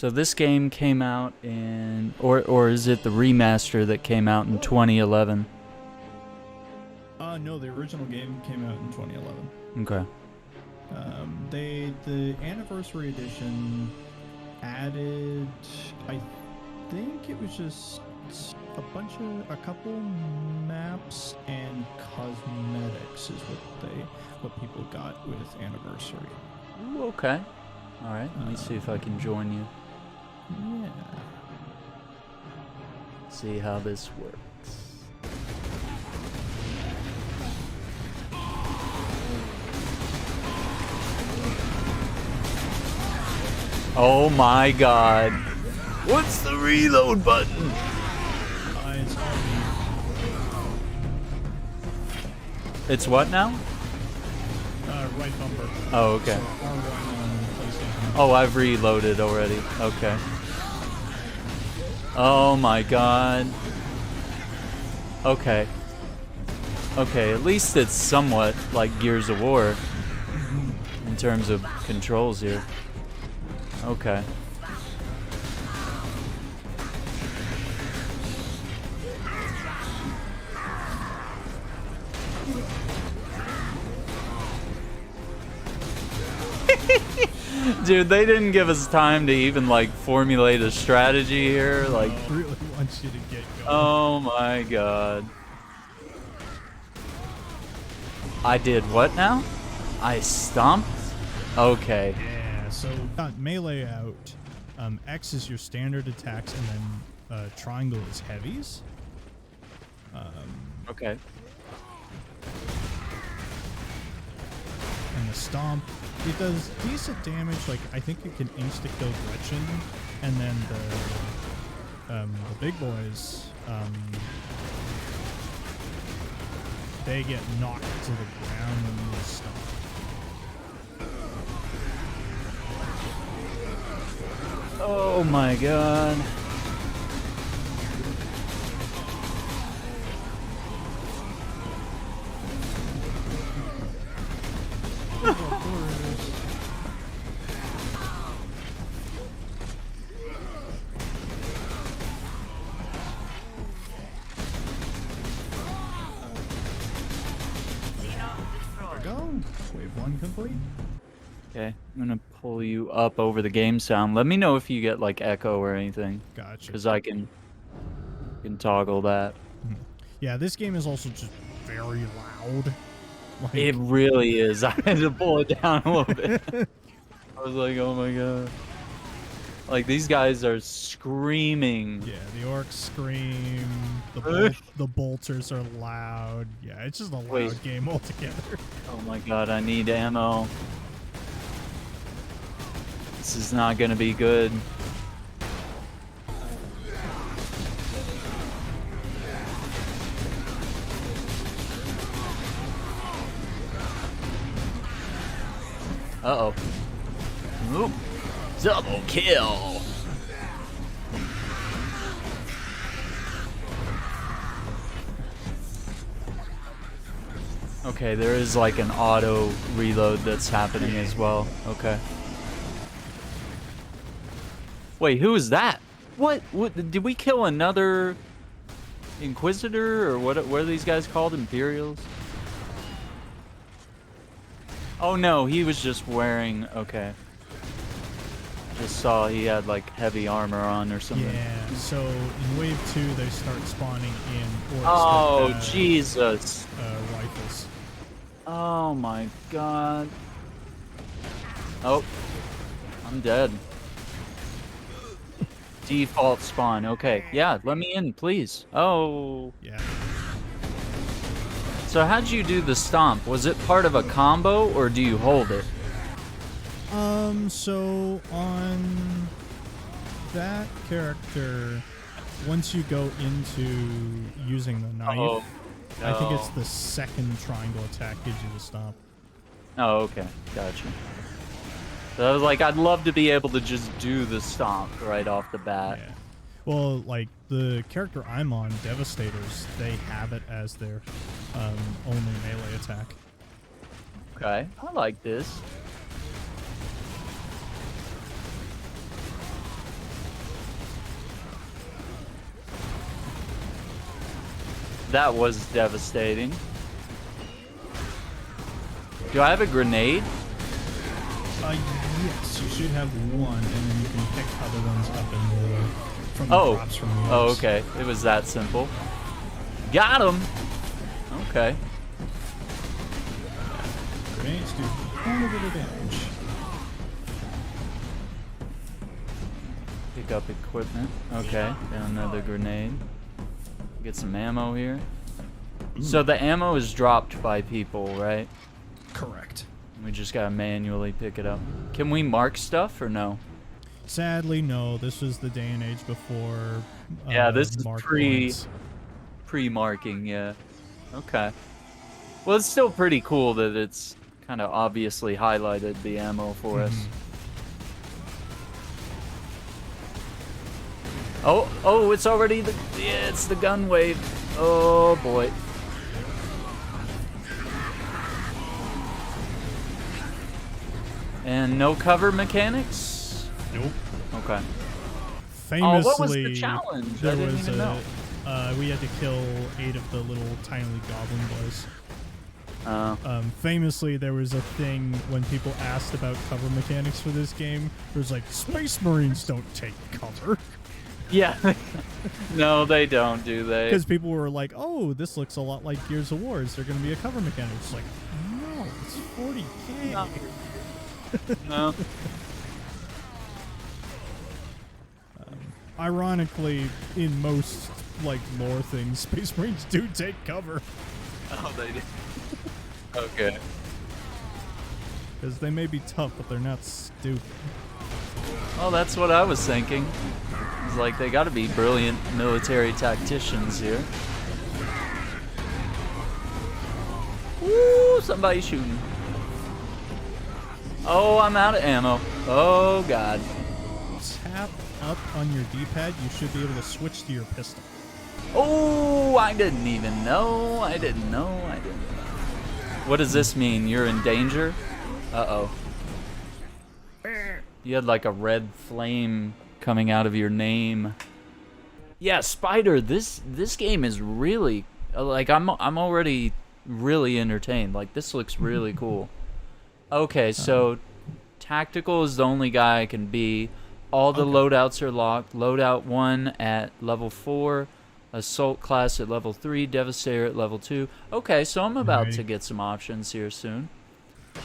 So this game came out in, or is it the remaster that came out in 2011? No, the original game came out in 2011. Okay. The anniversary edition added, I think it was just a couple maps and cosmetics is what people got with anniversary. Ooh, okay. All right. Let me see if I can join you. Yeah. See how this works. Oh my god. What's the reload button? It's what now? Right bumper. Oh, okay. So R1 on PlayStation. Oh, I've reloaded already. Okay. Oh my god. Okay. Okay, at least it's somewhat like Gears of War in terms of controls here. Okay. Dude, they didn't give us time to even like formulate a strategy here. Like, I really want you to get going. oh my god. I did what now? I stomped? Okay. Yeah, so got melee out. X is your standard attacks, and then triangle is heavies. Okay. And the stomp, it does decent damage. Like, I think you can insta-kill Gretchen, and then the big boys, they get knocked to the ground when you stomp. Oh my god. Wave 1 complete. Okay, I'm gonna pull you up over the game sound. Let me know if you get like echo or anything. Gotcha. Because I can toggle that. Yeah, this game is also just very loud. Like, It really is. I had to pull it down a little bit. I was like, oh my god. Like, these guys are screaming. yeah, the orcs scream. The bolters are loud. Yeah, it's just a loud game altogether. Oh my god, I need ammo. This is not gonna be good. Uh-oh. Oop. Double kill. Okay, there is like an auto reload that's happening as well. Okay. Wait, who is that? What did we kill another Inquisitor or what are these guys called? Imperials? Oh no, he was just wearing, okay. Just saw he had like heavy armor on or something. Yeah, so in Wave 2, they start spawning in orcs Oh, with, Jesus. rifles. Oh my god. Oh, I'm dead. Default spawn. Okay, yeah, let me in, please. Oh. Yeah. So how'd you do the stomp? Was it part of a combo or do you hold it? So on that character, once you go into using the knife, I think it's the second triangle attack gives you the stomp. Oh, okay. Gotcha. So I was like, I'd love to be able to just do the stomp right off the bat. Yeah. Well, like, the character I'm on, Devastators, they have it as their only melee attack. Okay, I like this. That was devastating. Do I have a grenade? Yes, you should have one, and then you can pick other ones up from the drops from the Oh, okay. It was that simple. Got him. Okay. Grenades do quite a bit of damage. Pick up equipment. Okay. Got another grenade. Get some ammo here. Ooh. So the ammo is dropped by people, right? Correct. We just gotta manually pick it up. Can we mark stuff or no? Sadly, no. This was the day and age before. Yeah, this is points. pre-marking. Yeah. Okay. Well, it's still pretty cool that it's kind of obviously highlighted the ammo for us. Oh, it's already it's the gun wave. Oh boy. And no cover mechanics? Nope. Okay. Famously, what was the challenge? There I didn't was even know. We had to kill 8 of the little tiny goblin boys. Famously, there was a thing when people asked about cover mechanics for this game. It was like, Space Marines don't take cover. Yeah. No, they don't, do they? Because people were like, oh, this looks a lot like Gears of War. Is there going to be a cover mechanic? It's like, no, it's 40K. No. No. Ironically, in most like lore things, Space Marines do take cover. Oh, they do. Okay. Because they may be tough, but they're not stupid. Oh, that's what I was thinking. It's like they got to be brilliant military tacticians here. Woo! Somebody's shooting. Oh, I'm out of ammo. Oh God. Tap up on your D-pad. You should be able to switch to your pistol. Oh, I didn't even know. I didn't know. What does this mean? You're in danger? Uh-oh. You had like a red flame coming out of your name. Yeah, Spider, this game is really like I'm already really entertained. Like this looks really cool. Okay, so tactical is the only guy I can be. All the loadouts are locked. Loadout 1 at level 4, assault class at level 3, devastator at level 2. Okay, so I'm about to get some options here soon.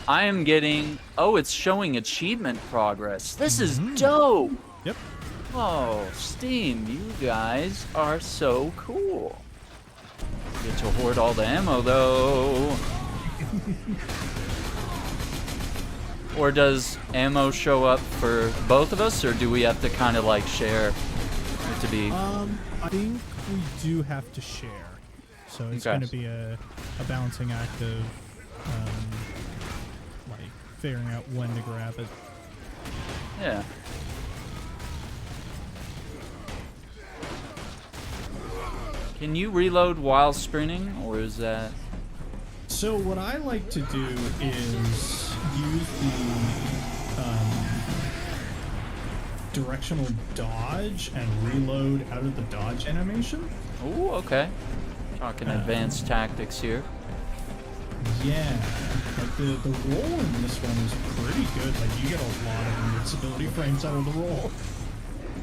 I am getting it's showing achievement progress. This is dope. Yep. Oh, Steam, you guys are so cool. Get to hoard all the ammo though. Or does ammo show up for both of us, or do we have to kind of like share it to be? I think we do have to share. So it's going to be a balancing act of like figuring out when to grab it. Yeah. Can you reload while sprinting, or is that? So what I like to do is use the directional dodge and reload out of the dodge animation. Oh, okay. Talking advanced tactics here. Yeah, like the roll in this one is pretty good. Like you get a lot of invincibility frames out of the roll.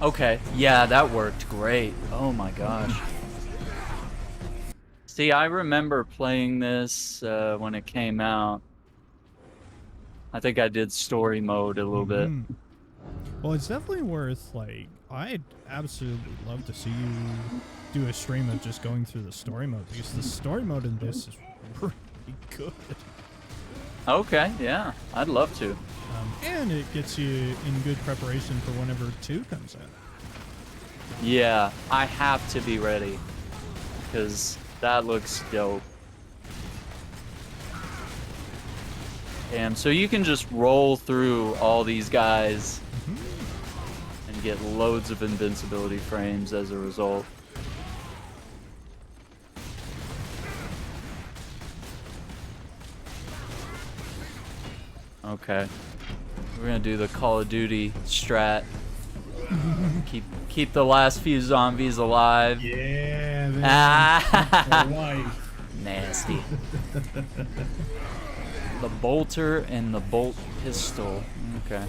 Okay, yeah, that worked great. Oh my gosh. See, I remember playing this when it came out. I think I did story mode a little bit. Well, it's definitely worth, like, I'd absolutely love to see you do a stream of just going through the story mode, because the story mode in this is pretty good. Okay, yeah, I'd love to. And it gets you in good preparation for whenever 2 comes out. Yeah, I have to be ready, because that looks dope. Damn, so you can just roll through all these guys and get loads of invincibility frames as a result. Okay. We're gonna do the Call of Duty strat. Keep the last few zombies alive. Yeah, man. Ah. Nasty. The bolter and the bolt pistol. Okay.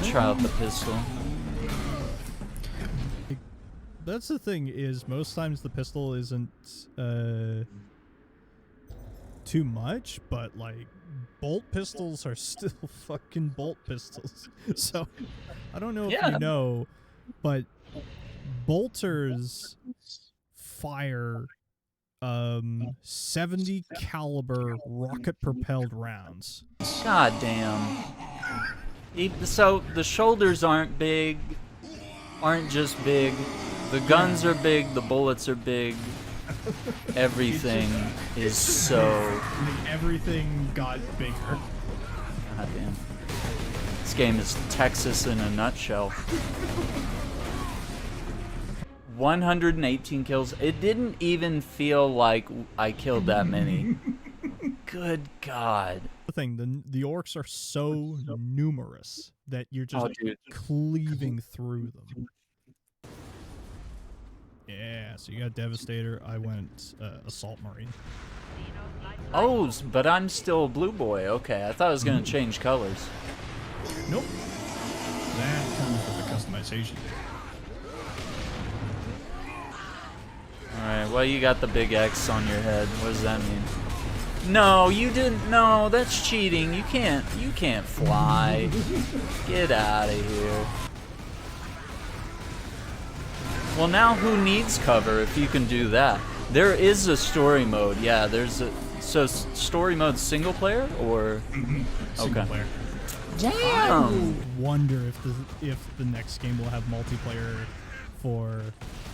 Try out the pistol. That's the thing, is most times the pistol isn't too much, but like bolt pistols are still fucking bolt pistols. So I don't know if you know, but bolters fire 70 caliber rocket propelled rounds. God damn. So the shoulders aren't just big. The guns are big, the bullets are big. Everything is so... Everything got bigger. God damn. This game is Texas in a nutshell. 118 kills. It didn't even feel like I killed that many. Good God. The thing, the orcs are so numerous that you're just cleaving through them. Yeah, so you got Devastator. I went Assault Marine. Oh, but I'm still Blue Boy. Okay, I thought it was going to change colors. Nope. That comes with the customization. Alright, well, you got the big X on your head. What does that mean? No, you didn't. No, that's cheating. You can't fly. Get out of here. Well, now who needs cover if you can do that? There is a story mode. Yeah, there's a... So, story mode single player, or... Single player. Damn! I wonder if the next game will have multiplayer for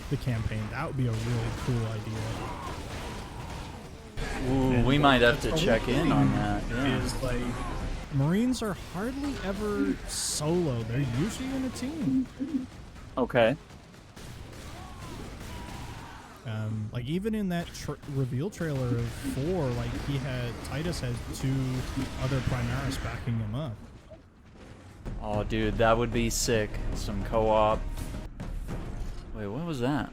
the campaign. That would be a really cool idea. Ooh, we might have to check in on that. Yeah. Is like, Marines are hardly ever solo. They're usually in a team. Okay. Like even in that reveal trailer of 4, like Titus has 2 other Primaris backing him up. Oh, dude, that would be sick. Some co-op. Wait, what was that?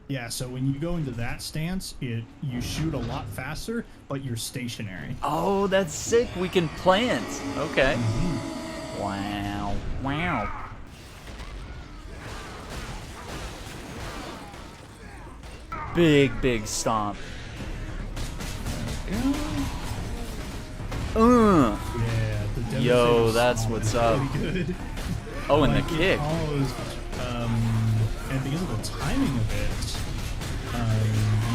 Yeah, so when you go into that stance, you shoot a lot faster, but you're stationary. Oh, that's sick. We can plant. Okay. Wow. Wow. Big stomp. Yeah, the yo, that's what's up. Good. Oh, and the kick. And because of the timing of it,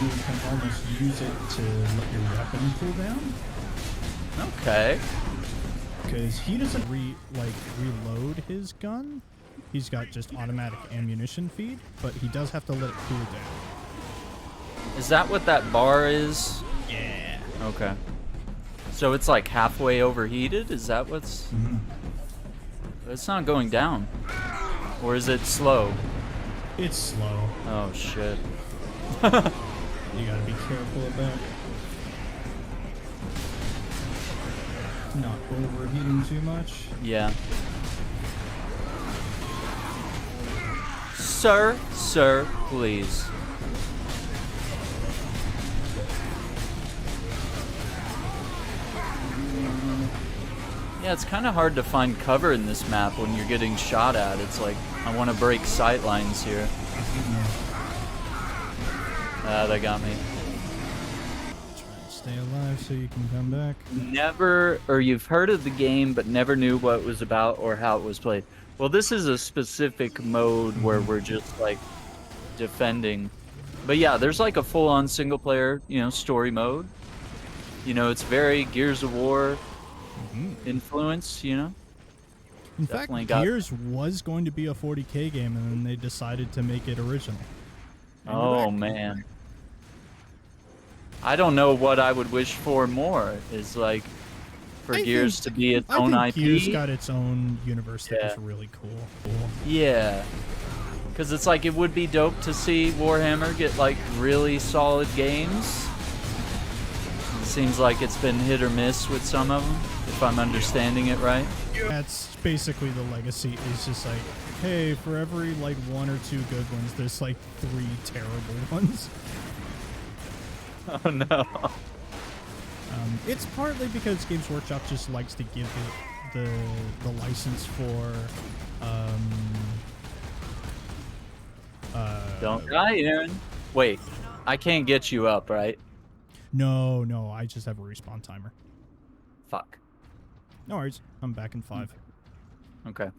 you can almost use it to let your weapon cool down. Okay. Because he doesn't reload his gun. He's got just automatic ammunition feed, but he does have to let it cool down. Is that what that bar is? Yeah. Okay. So it's like halfway overheated? Is that what's... It's not going down. Or is it slow? It's slow. Oh, shit. You gotta be careful about not overheating too much. Yeah. Sir, please. Yeah, it's kind of hard to find cover in this map when you're getting shot at. It's like, I want to break sight lines here. Ah, that got me. Try to stay alive so you can come back. Never, or you've heard of the game, but never knew what it was about or how it was played. Well, this is a specific mode where we're just, like, defending. But yeah, there's like a full-on single-player, story mode. It's very Gears of War influence, In fact, Gears was going to be a 40K game, and then they decided to make it original. Oh, man. I don't know what I would wish for more, is like, for Gears to be its own IP. Gears got its own universe that was really cool. Yeah. Because it's like, it would be dope to see Warhammer get, like, really solid games. Seems like it's been hit or miss with some of them, if I'm understanding it right. That's basically the legacy. It's just like, hey, for every like 1 or 2 good ones, there's like 3 terrible ones. Oh no. It's partly because Games Workshop just likes to give it the license for Don't die, Aaron. Wait, I can't get you up, right? No, I just have a respawn timer. Fuck. No worries, I'm back in 5. Okay.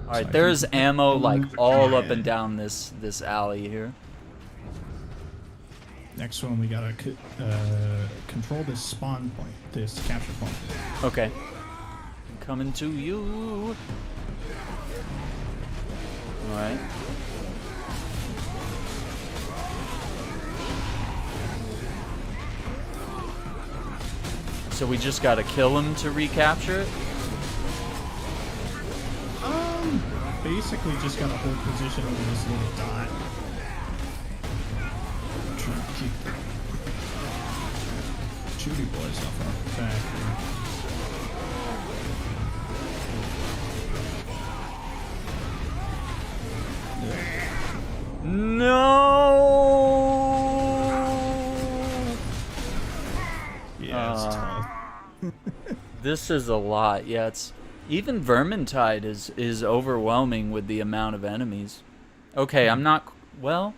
Alright, there's ammo like all up and down this alley here. Next one, we gotta control this spawn point, this capture point. Okay. I'm coming to you. Alright. So we just gotta kill him to recapture it? Basically just gotta hold position over this little dot. Try to keep the Judy boys off our back here. No! Yeah, it's tough. This is a lot. Yeah, it's even Vermintide is overwhelming with the amount of enemies. Okay, I'm not well.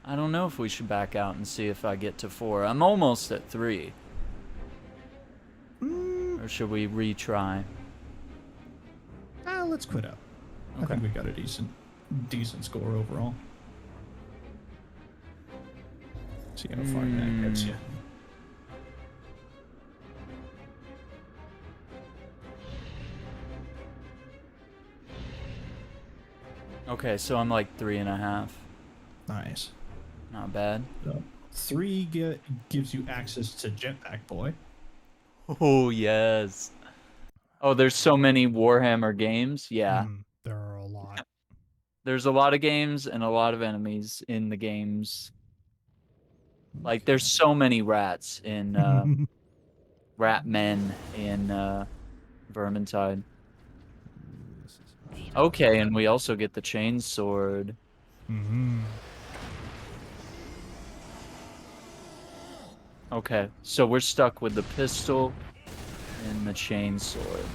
I don't know if we should back out and see if I get to 4. I'm almost at 3. Or should we retry? Let's quit out. Okay. I think we got a decent score overall. See how far that gets you. Okay, so I'm like 3.5. Nice. Not bad. So 3 gives you access to Jetpack Boy. Oh, yes. Oh, there's so many Warhammer games. Yeah. There are a lot. There's a lot of games and a lot of enemies in the games. Like, there's so many rats in rat men in Vermintide. Okay, and we also get the chain sword. Okay, so we're stuck with the pistol and the chain sword.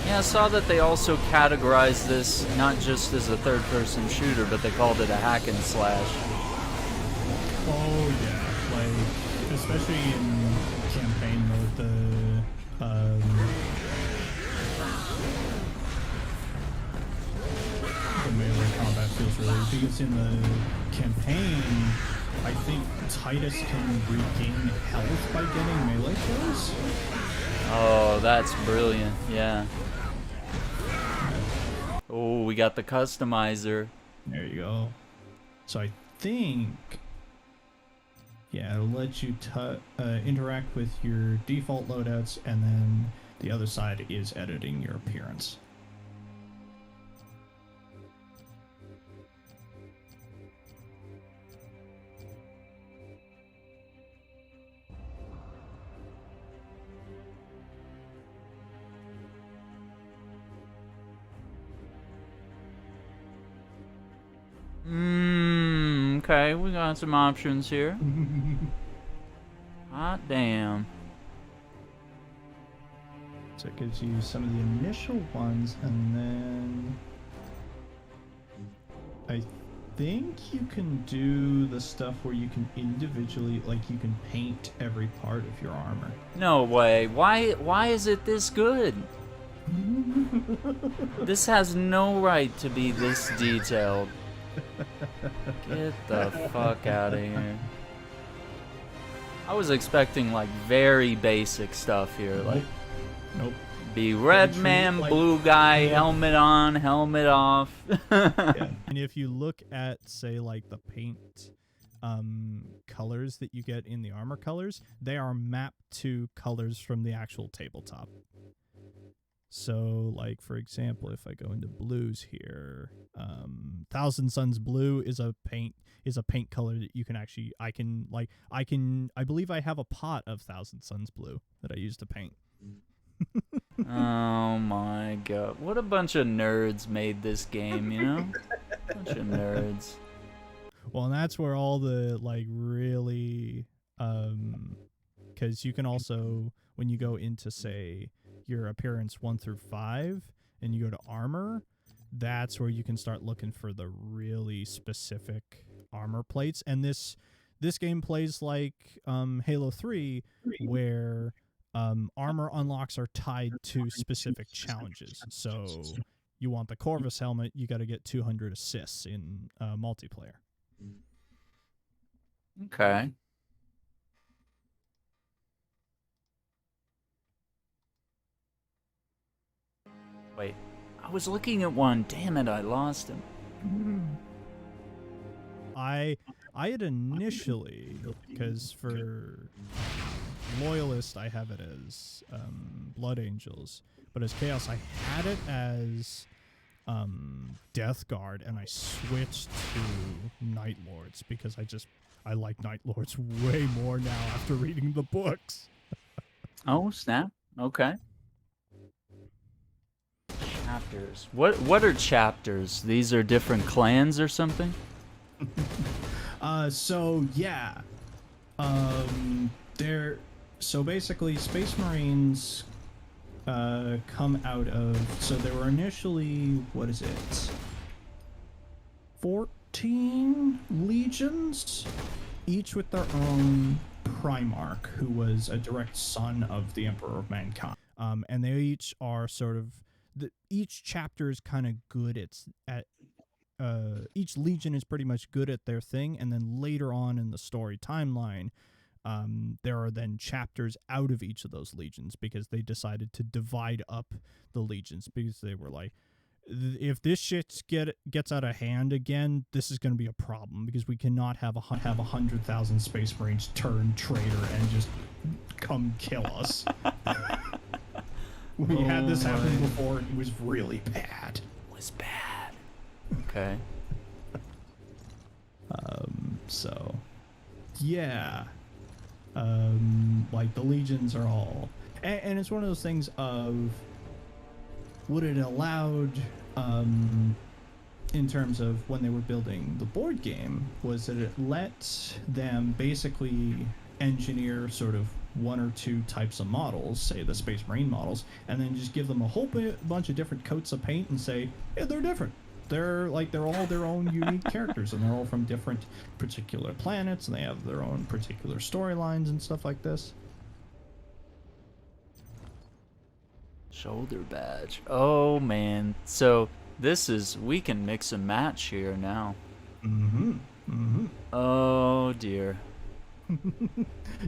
Yeah, I saw that they also categorized this not just as a third-person shooter, but they called it a hack and slash. Oh yeah, like especially in campaign mode, the melee combat feels really, because in the campaign, I think Titus can regain health by getting melee kills. Oh, that's brilliant! Yeah. Oh, we got the customizer. There you go. So I think, yeah, it'll let you interact with your default loadouts, and then the other side is editing your appearance. Okay, we got some options here. Hot damn. So it gives you some of the initial ones, and then I think you can do the stuff where you can individually, like you can paint every part of your armor. No way. Why is it this good? This has no right to be this detailed. Get the fuck out of here. I was expecting like very basic stuff here, like Nope. be red man, like, blue guy, helmet on, helmet off. Yeah. And if you look at, say, like the paint colors that you get in the armor colors, they are mapped to colors from the actual tabletop. So, like for example, if I go into blues here, Thousand Suns blue is a paint color that you can actually I believe I have a pot of Thousand Suns blue that I use to paint. Oh my god. What a bunch of nerds made this game, you know? Bunch of nerds. Well, and that's where all the like really because you can also, when you go into say your appearance 1 through 5 and you go to armor, that's where you can start looking for the really specific armor plates. And this game plays like Halo 3, where armor unlocks are tied to specific challenges. So you want the Corvus helmet, you got to get 200 assists in multiplayer. Okay. Wait, I was looking at one. Damn it, I lost him. I had initially, because for Loyalist I have it as Blood Angels, but as Chaos I had it as Death Guard, and I switched to Night Lords because I like Night Lords way more now after reading the books. Oh, snap. Okay. Chapters. What are chapters? These are different clans or something? So yeah. So basically Space Marines come out of, so there were initially, 14 legions, each with their own Primarch, who was a direct son of the Emperor of Mankind. And they each are sort of, each chapter is kind of good at each legion is pretty much good at their thing, and then later on in the story timeline, there are then chapters out of each of those legions, because they decided to divide up the legions, because they were like, if this shit gets out of hand again, this is going to be a problem, because we cannot have 100,000 Space Marines turn traitor and just come kill us. We had this happen before, and it was really bad. It was bad. Okay. So, yeah. Like, the legions are all... And it's one of those things of... What it allowed, in terms of when they were building the board game, was that it let them basically engineer sort of 1 or 2 types of models, say the Space Marine models, and then just give them a whole bunch of different coats of paint and say, yeah, they're different. They're all their own unique characters, and they're all from different particular planets, and they have their own particular storylines and stuff like this. Shoulder badge. Oh man. So this is, we can mix and match here now. Oh dear.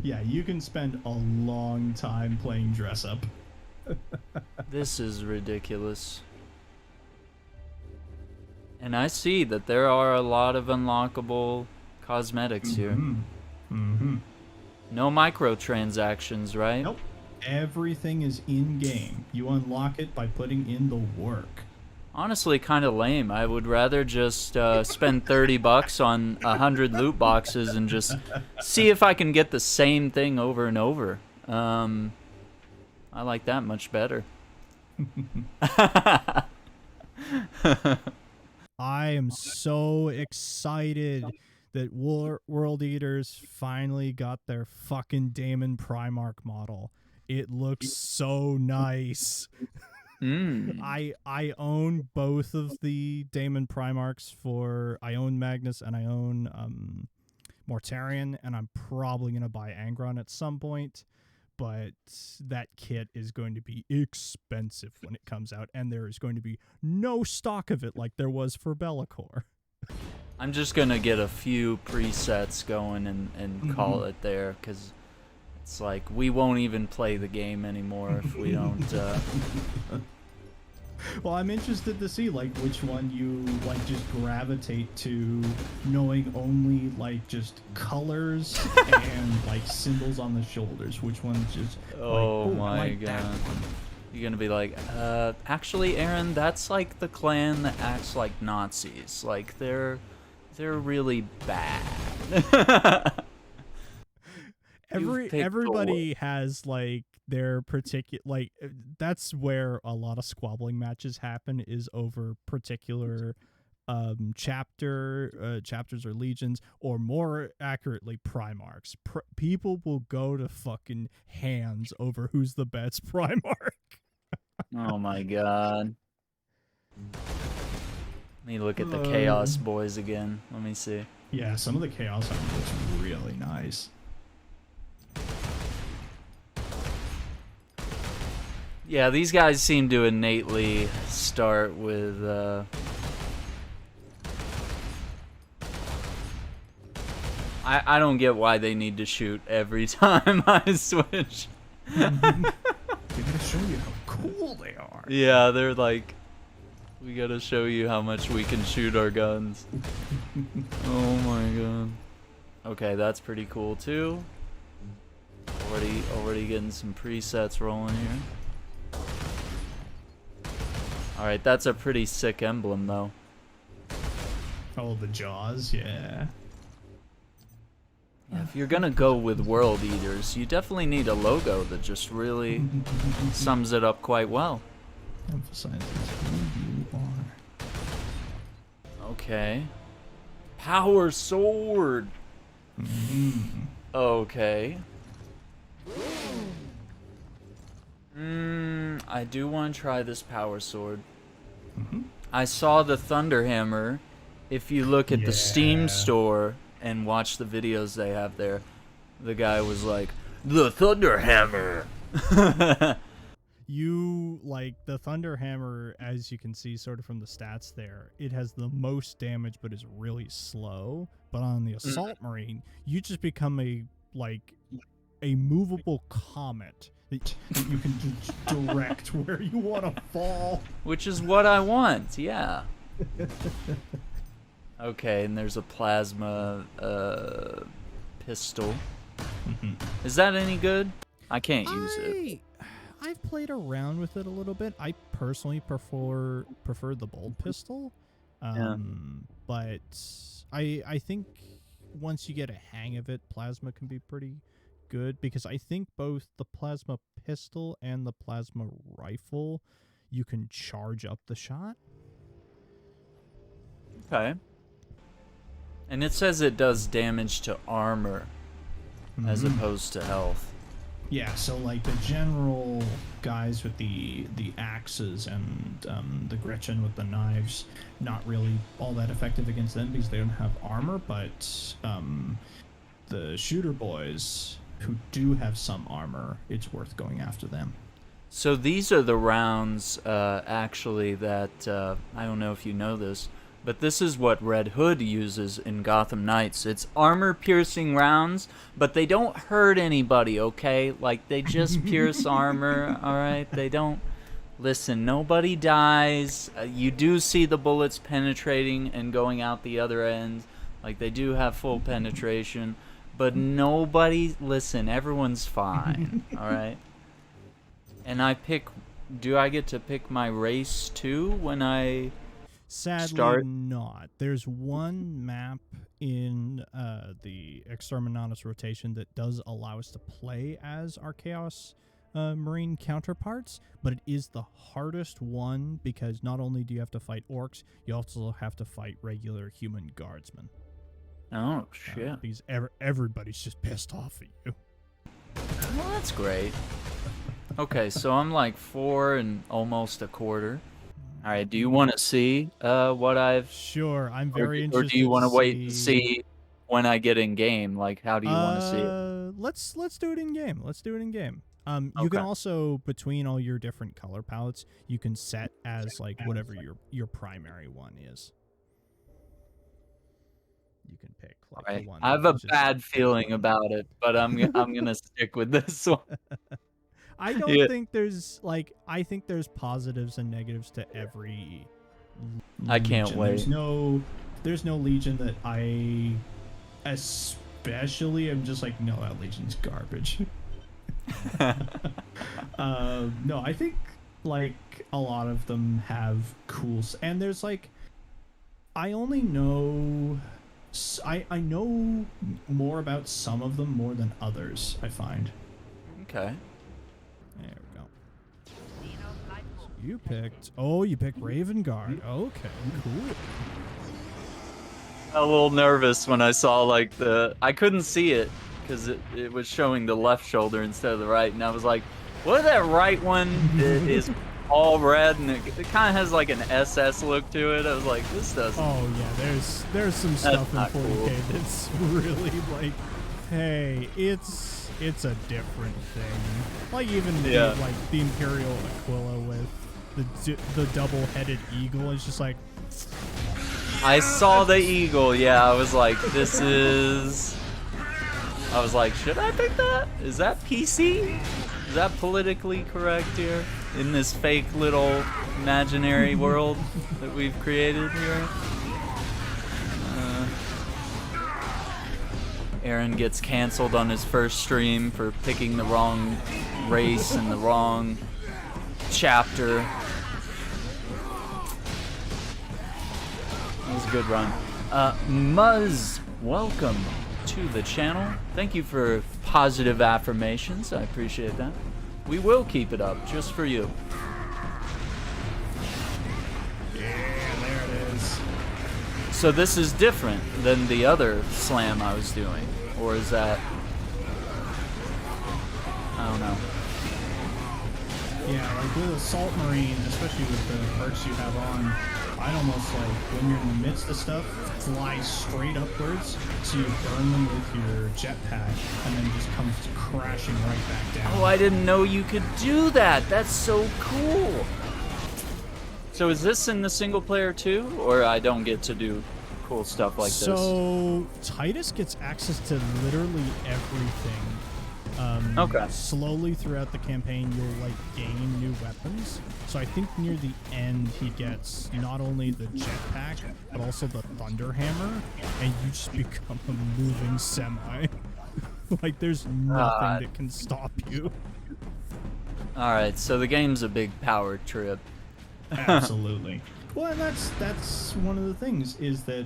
Yeah, you can spend a long time playing dress up. This is ridiculous. And I see that there are a lot of unlockable cosmetics here. No microtransactions, right? Nope. Everything is in-game. You unlock it by putting in the work. Honestly, kind of lame. I would rather just spend $30 on 100 loot boxes and just see if I can get the same thing over and over. I like that much better. I am so excited that World Eaters finally got their fucking Daemon Primarch model. It looks so nice. I own both of the Daemon Primarchs I own Magnus and I own Mortarion, and I'm probably going to buy Angron at some point, but that kit is going to be expensive when it comes out, and there is going to be no stock of it like there was for Be'lakor. I'm just going to get a few presets going and call it there, because it's like we won't even play the game anymore if we don't... Well, I'm interested to see, like, which one you, like, just gravitate to, knowing only, like, just colors and, like, symbols on the shoulders. Which one just, oh like, my like god. You're gonna be like, actually, Aaron, that's like the clan that acts like Nazis. Like they're really bad. Everybody has like their particular like that's where a lot of squabbling matches happen, is over particular chapters or legions, or more accurately Primarchs. People will go to fucking hands over who's the best Primarch. Oh my god. Let me look at the Chaos Boys again. Let me see. Yeah, some of the Chaos armor looks really nice. Yeah, these guys seem to innately start with I don't get why they need to shoot every time I switch. They gotta show you how cool they are. Yeah, they're like, we gotta show you how much we can shoot our guns. Oh my god. Okay, that's pretty cool too. Already getting some presets rolling here. Alright, that's a pretty sick emblem though. Oh, the jaws, yeah. Yeah, if you're gonna go with World Eaters, you definitely need a logo that just really sums it up quite well. Emphasizes who you are. Okay. Power Sword! Okay. I do want to try this Power Sword. I saw the Thunder Hammer. If you look at the Steam store and watch the videos they have there, the guy was like, the Thunder Hammer! You, like, the Thunder Hammer, as you can see sort of from the stats there, it has the most damage but is really slow. But on the Assault Marine, you just become a movable comet that you can just direct where you want to fall. Which is what I want, yeah. Okay, and there's a plasma pistol. Is that any good? I can't use it. I've played around with it a little bit. I personally prefer the bolt pistol. But I think once you get a hang of it, plasma can be pretty good, because I think both the plasma pistol and the plasma rifle, you can charge up the shot. Okay. And it says it does damage to armor as opposed to health. Yeah, so like the general guys with the axes and the Gretchen with the knives, not really all that effective against them because they don't have armor, but the shooter boys who do have some armor, it's worth going after them. So these are the rounds, actually, that, I don't know if you know this, but this is what Red Hood uses in Gotham Knights. It's armor-piercing rounds, but they don't hurt anybody, okay? Like, they just pierce armor, alright? They don't... Listen, nobody dies. You do see the bullets penetrating and going out the other end. Like, they do have full penetration. But nobody... Listen, everyone's fine, alright? And I pick... Do I get to pick my race, too, when I... Sadly, not. There's one map in the Exterminatus rotation that does allow us to play as our Chaos Marine counterparts, but it is the hardest one because not only do you have to fight orcs, you also have to fight regular human guardsmen. Oh, shit. Because everybody's just pissed off at you. Well, that's great. Okay, so I'm like 4 and almost a quarter. All right, do you want to see what I've... Sure, I'm very interested. Or do you want to wait and see when I get in game? Like, how do you want to see it? Let's do it in game. Let's do it in game. You can also, between all your different color palettes, you can set as like whatever your primary one is. You can pick like the one. I have a bad feeling about it, but I'm gonna stick with this one. I don't think there's like, I think there's positives and negatives to every legion. I can't wait. There's no legion that I especially am just like, no, that legion's garbage. No, I think like a lot of them have cool, and there's like, I only know, I know more about some of them more than others, I find. Okay. There we go. So you picked, oh, you picked Raven Guard. Okay, cool. A little nervous when I saw like I couldn't see it because it was showing the left shoulder instead of the right, and I was like, what if that right one is all red and it kind of has like an SS look to it? I was like, this doesn't. Oh yeah, there's some stuff in 40K cool. That's really like, hey, it's a different thing. Like even like the Imperial Aquila with the double-headed eagle is just like. I saw the eagle, yeah, I was like, this is... I was like, should I pick that? Is that PC? Is that politically correct here? In this fake little imaginary world that we've created here? Aaron gets canceled on his first stream for picking the wrong race and the wrong chapter. That was a good run. Muzz, welcome to the channel. Thank you for positive affirmations. I appreciate that. We will keep it up just for you. Yeah, there it is. So this is different than the other slam I was doing, or is that? I don't know. Yeah, like with Assault Marine, especially with the perks you have on, I'd almost like, when you're in the midst of stuff, fly straight upwards, so you burn them with your jetpack, and then just comes crashing right back down. Oh, I didn't know you could do that. That's so cool. So is this in the single player too, or I don't get to do cool stuff like this? So Titus gets access to literally everything. Okay. Slowly throughout the campaign, you'll like gain new weapons. So I think near the end, he gets not only the jetpack, but also the thunder hammer, and you just become a moving semi. Like there's nothing that can stop you. All right, so the game's a big power trip. Absolutely. Well, and that's one of the things, is that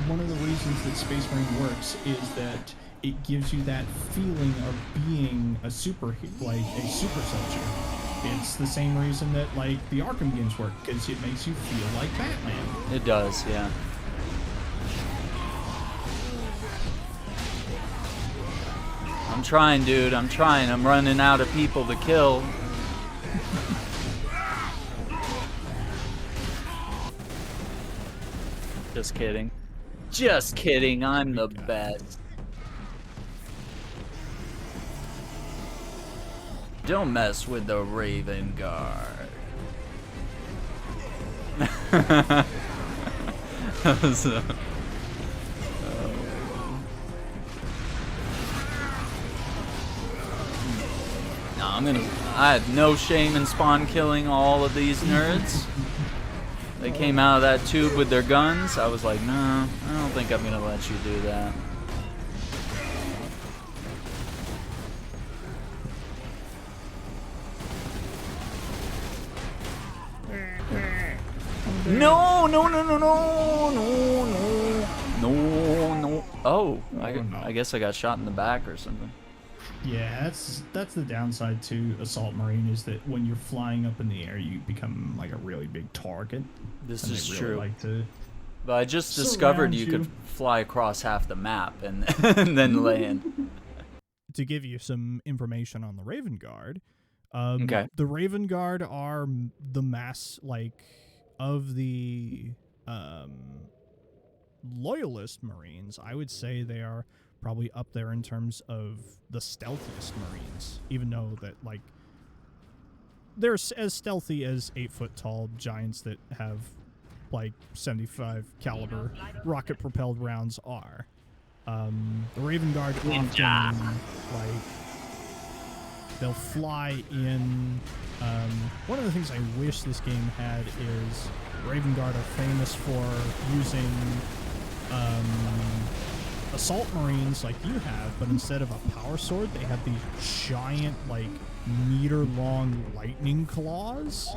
one of the reasons that Space Marine works is that it gives you that feeling of being a super soldier. It's the same reason that like the Arkham games work, because it makes you feel like Batman. It does, yeah. I'm trying, dude. I'm trying. I'm running out of people to kill. Just kidding. Just kidding. I'm the best. Don't mess with the Raven Guard. So, no, I had no shame in spawn killing all of these nerds. They came out of that tube with their guns. I was like, no, I don't think I'm gonna let you do that. No, no, no, no, no, no, no, no, no. Oh, I guess I got shot in the back or something. Yeah, that's the downside to Assault Marine, is that when you're flying up in the air, you become like a really big target. This is true. Like to but I just discovered you could fly across half the map and, and then land. To give you some information on the Raven Guard, okay. The Raven Guard are the mass, like, of the Loyalist Marines. I would say they are probably up there in terms of the stealthiest Marines, even though that, like, they're as stealthy as 8-foot-tall giants that have, like, 75 caliber rocket-propelled rounds are. The Raven Guard often, like, they'll fly in. One of the things I wish this game had is Raven Guard are famous for using Assault Marines like you have, but instead of a power sword, they have these giant, like, meter-long lightning claws.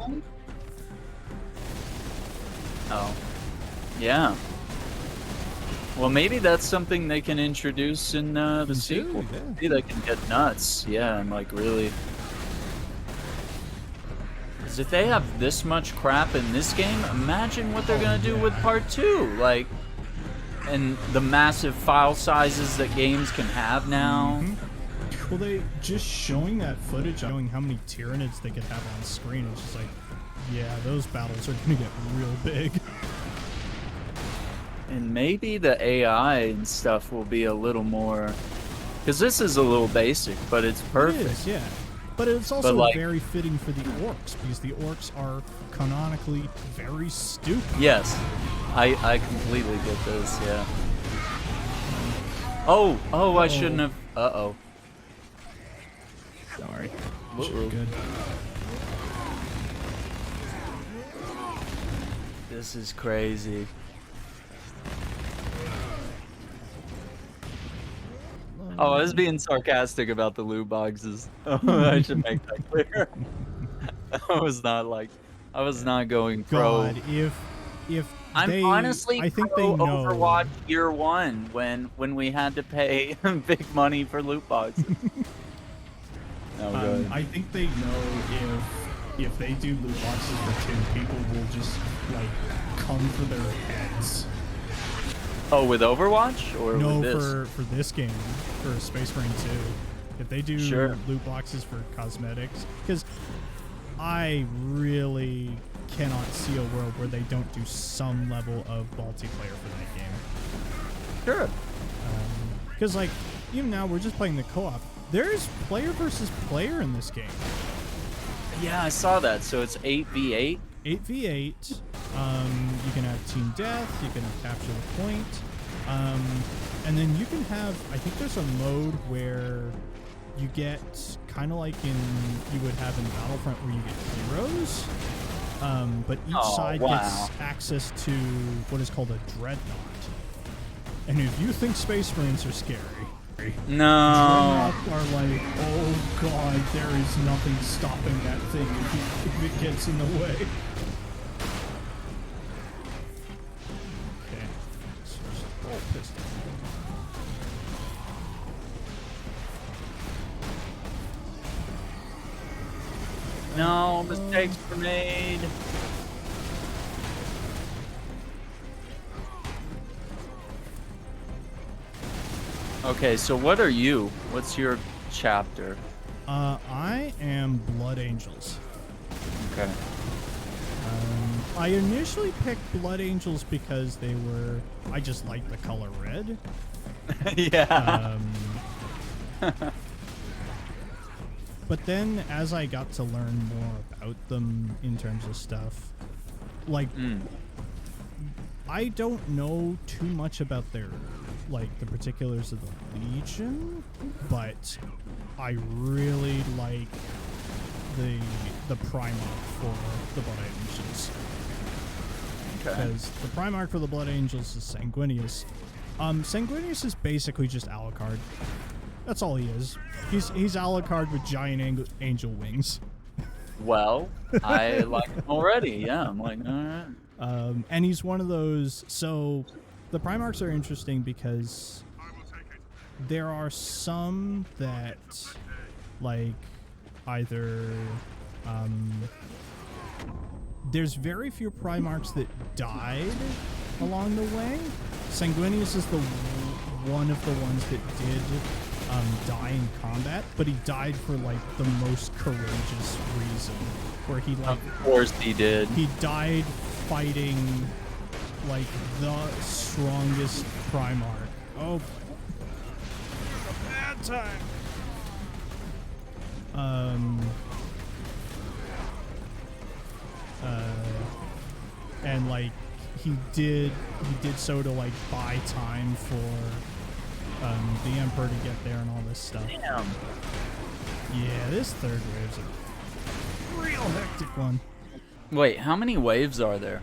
Oh. Yeah. Well, maybe that's something they can introduce in the sequel. Yeah. Maybe they can get nuts. Yeah, and like really. Because if they have this much crap in this game, imagine what they're gonna do with part 2. Like, and the massive file sizes that games can have now. Well, they just showing that footage, showing how many Tyranids they could have on screen. It's just like, yeah, those battles are gonna get real big. And maybe the AI and stuff will be a little more, because this is a little basic, but it's perfect. It is, yeah. But it's also like, very fitting for the orcs, because the orcs are canonically very stupid. Yes, I completely get this. Yeah. Oh, I shouldn't have. Uh-oh. Sorry. Uh-oh. Good. This is crazy. Oh, I was being sarcastic about the loot boxes. I should make that clear. I was not going pro. God, if I'm they, honestly I think pro they know. Overwatch Year 1 when we had to pay big money for loot boxes. No, go ahead. I think they know if they do loot boxes for 2, people will just like come for their heads. Oh, with Overwatch or No, with this? for this game, for Space Marine 2, if they do loot boxes for cosmetics, because I really cannot see a world where they don't do some level of multiplayer for that game. Sure. Because like even now we're just playing the co-op. There's player versus player in this game. Yeah, I saw that. So it's 8v8. 8v8. You can have team death. You can have capture the point. And then you can have. I think there's a mode where you get kind of like you would have in Battlefront where you get heroes. But each side gets access to what is called a dreadnought. And if you think Space Marines are scary, no, dreadnoughts are like, oh god, there is nothing stopping that thing if it gets in the way. Okay, so there's a bolt pistol. No, mistakes were made. Okay, so what are you? What's your chapter? I am Blood Angels. Okay. I initially picked Blood Angels because I just liked the color red. Yeah. But then as I got to learn more about them in terms of stuff, like, I don't know too much about the particulars of the Legion, but I really like the Primarch for the Blood Angels. Okay. Because the Primarch for the Blood Angels is Sanguinius. Sanguinius is basically just Alucard. That's all he is. He's Alucard with giant angel wings. Well, I like him already. Yeah, I'm like, all right. And he's one of those. So the Primarchs are interesting because there are some that, like, either there's very few Primarchs that died along the way. Sanguinius is the one of the ones that did die in combat, but he died for like the most courageous reason, where he like, of course he did. He died fighting like the strongest Primarch. Oh, bad time. And like he did so to like buy time for the Emperor to get there and all this stuff. Damn. Yeah, this third wave's a real hectic one. Wait, how many waves are there?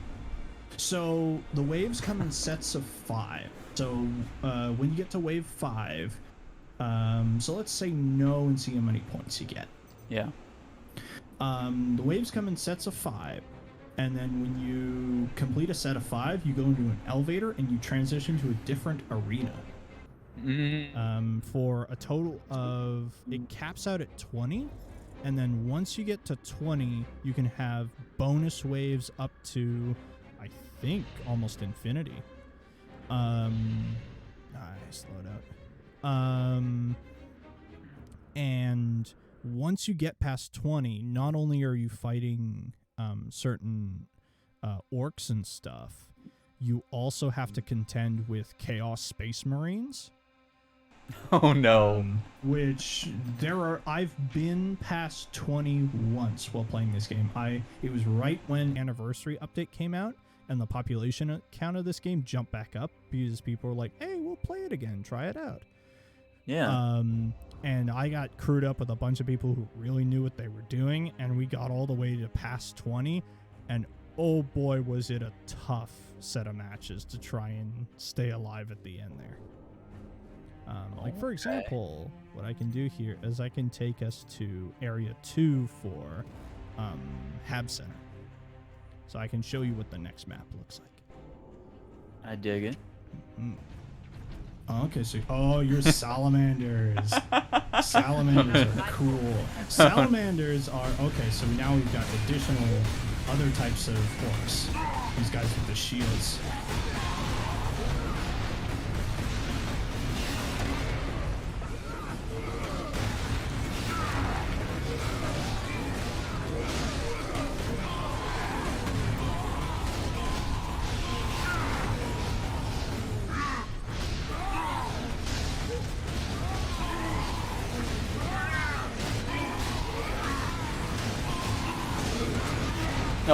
So the waves come in sets of 5. So when you get to wave 5, so let's say no and see how many points you get. Yeah. The waves come in sets of 5, and then when you complete a set of 5, you go into an elevator and you transition to a different arena. For a total of, it caps out at 20, and then once you get to 20, you can have bonus waves up to, I think, almost infinity. I slowed out. And once you get past 20, not only are you fighting certain orcs and stuff, you also have to contend with Chaos Space Marines. Oh no. Which I've been past 20 once while playing this game. It was right when Anniversary Update came out, and the population count of this game jumped back up because people were like, hey, we'll play it again, try it out. Yeah. And I got crewed up with a bunch of people who really knew what they were doing, and we got all the way to past 20, and oh boy, was it a tough set of matches to try and stay alive at the end there. Like, for example, what I can do here is I can take us to Area 2 for Hab Center. So I can show you what the next map looks like. I dig it. Okay, so you're salamanders. Salamanders are cool. Salamanders are okay. So now we've got additional other types of orcs. These guys with the shields.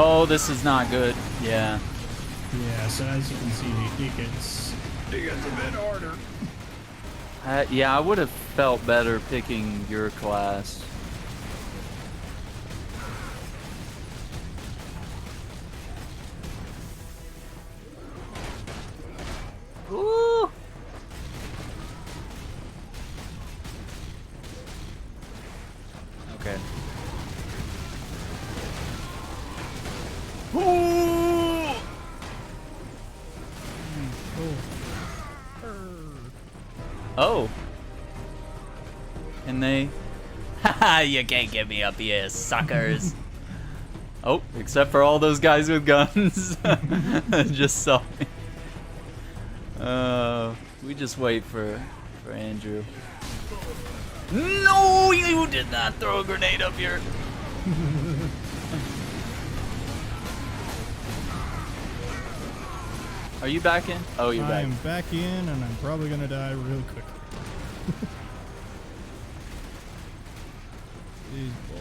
Oh, this is not good. Yeah. Yeah, so as you can see, it gets a bit harder. Yeah, I would have felt better picking your class. Ooh! Okay. Ooh! Oh. And they... Haha, you can't get me up here, suckers. Oh, except for all those guys with guns. Just saw me. We just wait for Andrew. No, you did not throw a grenade up here. Are you back in? Oh, you're back. I am back in, and I'm probably gonna die real quick. These boys.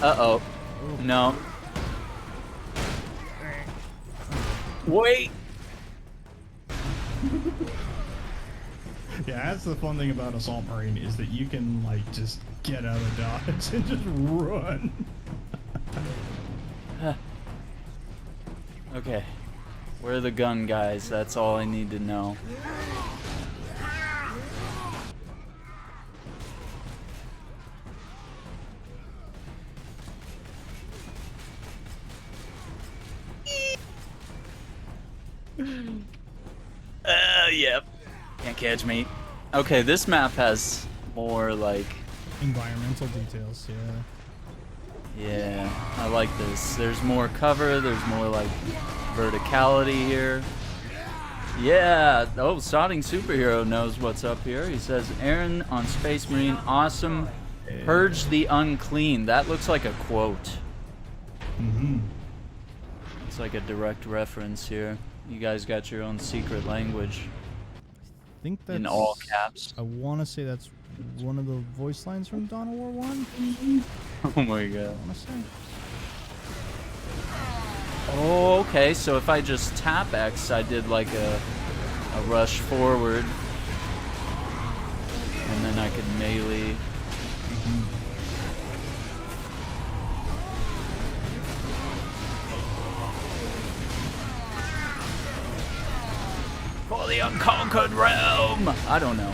Uh-oh. No. Wait. Yeah, that's the fun thing about Assault Marine is that you can like just get out of dodge and just run. Okay. Where are the gun guys? That's all I need to know. Yep. Can't catch me. Okay, this map has more like Environmental details, yeah. Yeah, I like this. There's more cover, there's more like verticality here. Yeah, oh, Sodding Superhero knows what's up here. He says, Aaron on Space Marine, awesome. Purge the unclean. That looks like a quote. It's like a direct reference here. You guys got your own secret language. I think that's in all caps. I want to say that's one of the voice lines from Dawn of War 1. Oh my god. I want to say. Oh, okay, so if I just tap X, I did like a rush forward. And then I could melee. For the the unconquered realm. I don't know.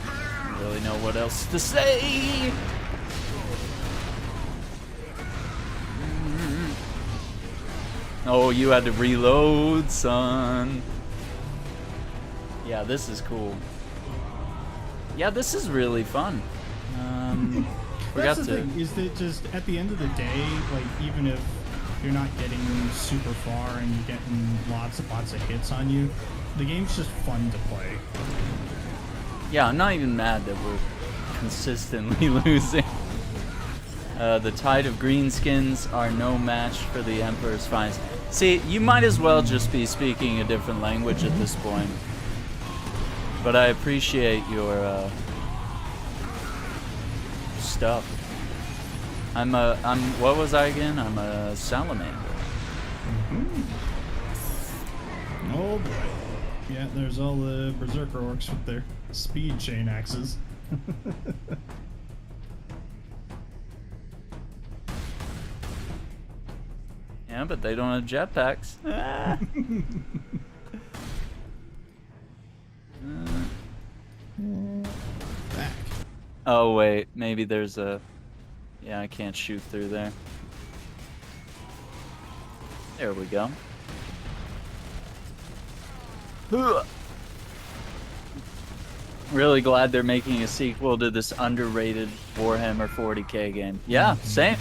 I don't really know what else to say. Oh, you had to reload, son. Yeah, this is cool. Yeah, this is really fun. That's the thing, is that just at the end of the day, like, even if you're not getting super far and you're getting lots of hits on you, the game's just fun to play. Yeah, I'm not even mad that we're consistently losing. The tide of greenskins are no match for the Emperor's finest. See, you might as well just be speaking a different language at this point. But I appreciate your stuff. What was I again? I'm a salamander. Oh boy. Yeah, there's all the berserker orcs with their speed chain axes. Yeah, but they don't have jetpacks. Back. Oh wait, maybe there's a... Yeah, I can't shoot through there. There we go. Really glad they're making a sequel to this underrated Warhammer 40k game. Yeah, same.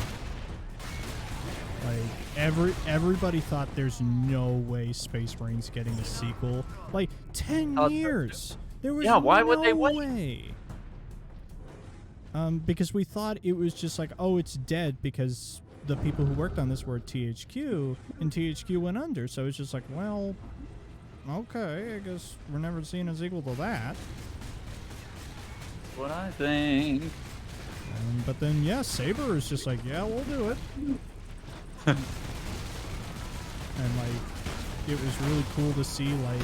Like, everybody thought there's no way Space Marine's getting a sequel. Like, 10 years! There was why would they no wait? way! Because we thought it was just like, oh, it's dead because the people who worked on this were at THQ, and THQ went under, so it's just like, well, okay, I guess we're never seeing a sequel to that. What I think. But then, yeah, Saber is just like, yeah, we'll do it. And, like, it was really cool to see, like,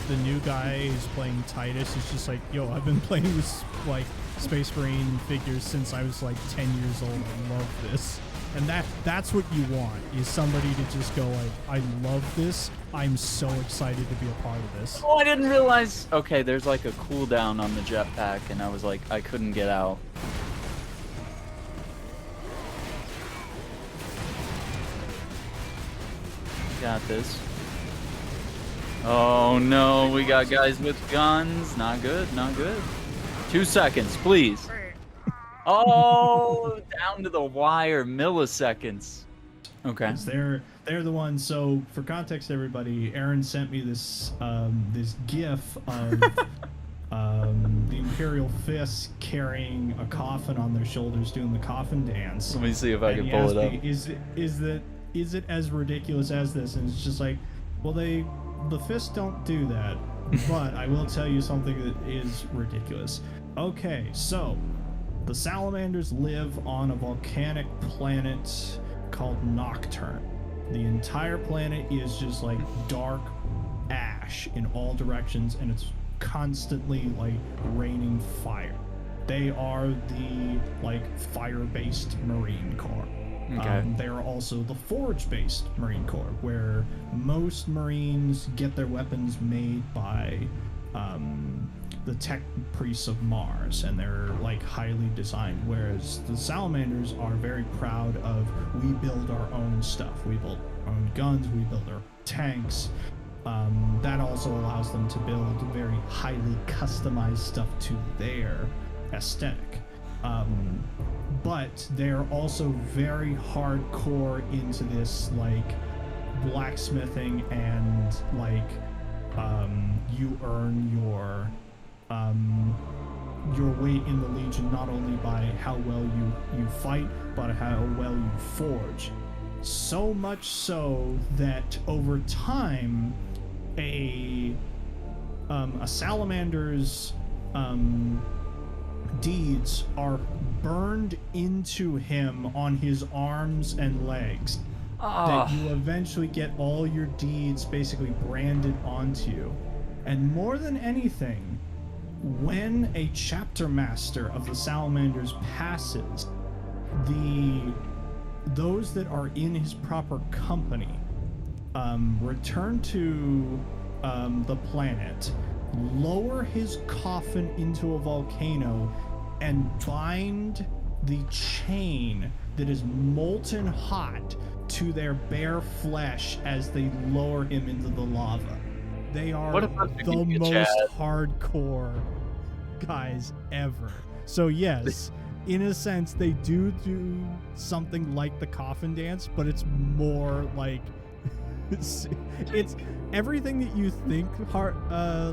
the new guy who's playing Titus is just like, yo, I've been playing this, like, Space Marine figures since I was, like, 10 years old. I love this. And that's what you want, is somebody to just go, like, I love this. I'm so excited to be a part of this. Oh, I didn't realize... Okay, there's, like, a cooldown on the jetpack, and I was like, I couldn't get out. Got this. Oh no, we got guys with guns. Not good, not good. 2 seconds, please. Oh, down to the wire, milliseconds. Okay. They're the ones. So for context, everybody, Aaron sent me this this GIF of the Imperial Fists carrying a coffin on their shoulders, doing the coffin dance. Let me see if I can pull it up. Is it as ridiculous as this? And it's just like, well, the Fists don't do that, but I will tell you something that is ridiculous. Okay, so the Salamanders live on a volcanic planet called Nocturne. The entire planet is just like dark ash in all directions, and it's constantly like raining fire. They are the like fire-based Marine Corps. Okay. They are also the forge-based Marine Corps, where most Marines get their weapons made by the tech priests of Mars, and they're like highly designed, whereas the Salamanders are very proud of, we build our own stuff. We build our own guns, we build our tanks. That also allows them to build very highly customized stuff to their aesthetic. But they're also very hardcore into this like blacksmithing, and like you earn your weight in the Legion not only by how well you fight, but how well you forge. So much so that over time, a Salamander's deeds are burned into him on his arms and legs. That you eventually get all your deeds basically branded onto you. And more than anything, when a chapter master of the Salamanders passes, those that are in his proper company return to the planet, lower his coffin into a volcano, and bind the chain that is molten hot to their bare flesh as they lower him into the lava. They are What about the most hardcore guys ever. So yes, in a sense, they do something like the coffin dance, but it's more like it's everything that you think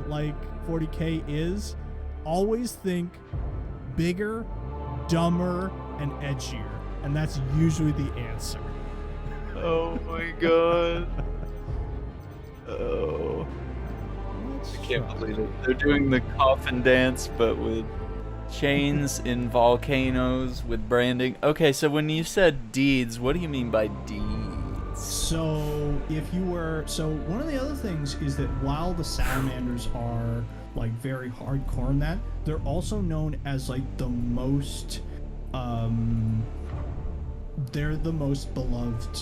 like 40K is. Always think bigger, dumber, and edgier, and that's usually the answer. Oh my god. Oh. I can't believe it. They're doing the coffin dance, but with chains in volcanoes with branding. Okay, so when you said deeds, what do you mean by deeds? So one of the other things is that while the salamanders are like very hardcore in that, they're also known as like the most they're the most beloved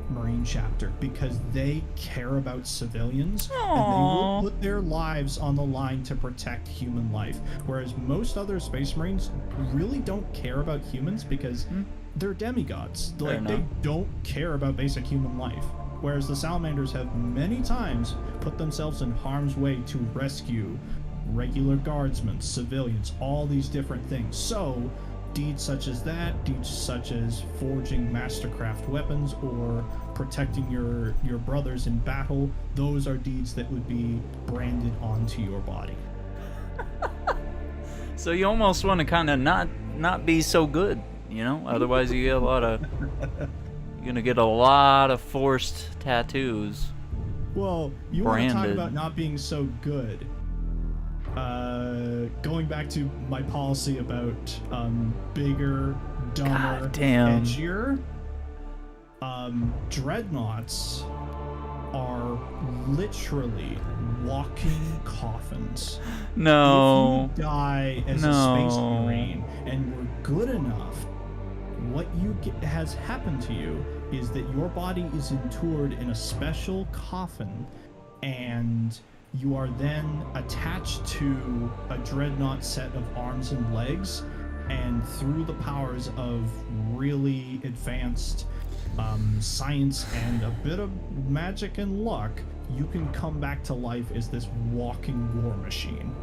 Marine chapter because they care about civilians. Aww. And they will put their lives on the line to protect human life, whereas most other Space Marines really don't care about humans because they're demigods. Like they don't care about basic human life, whereas the salamanders have many times put themselves in harm's way to rescue regular guardsmen, civilians, all these different things. So deeds such as that, deeds such as forging mastercraft weapons or protecting your brothers in battle, those are deeds that would be branded onto your body. So you almost want to kind of not be so good, you know? Otherwise you get you're gonna get a lot of forced tattoos. Well, you want to talk about not being so good. Going back to my policy about bigger, dumber, edgier, dreadnoughts are literally walking coffins. No. If you die as a Space Marine and you're good enough, what has happened to you is that your body is interred in a special coffin, and you are then attached to a dreadnought set of arms and legs, and through the powers of really advanced science and a bit of magic and luck, you can come back to life as this walking war machine.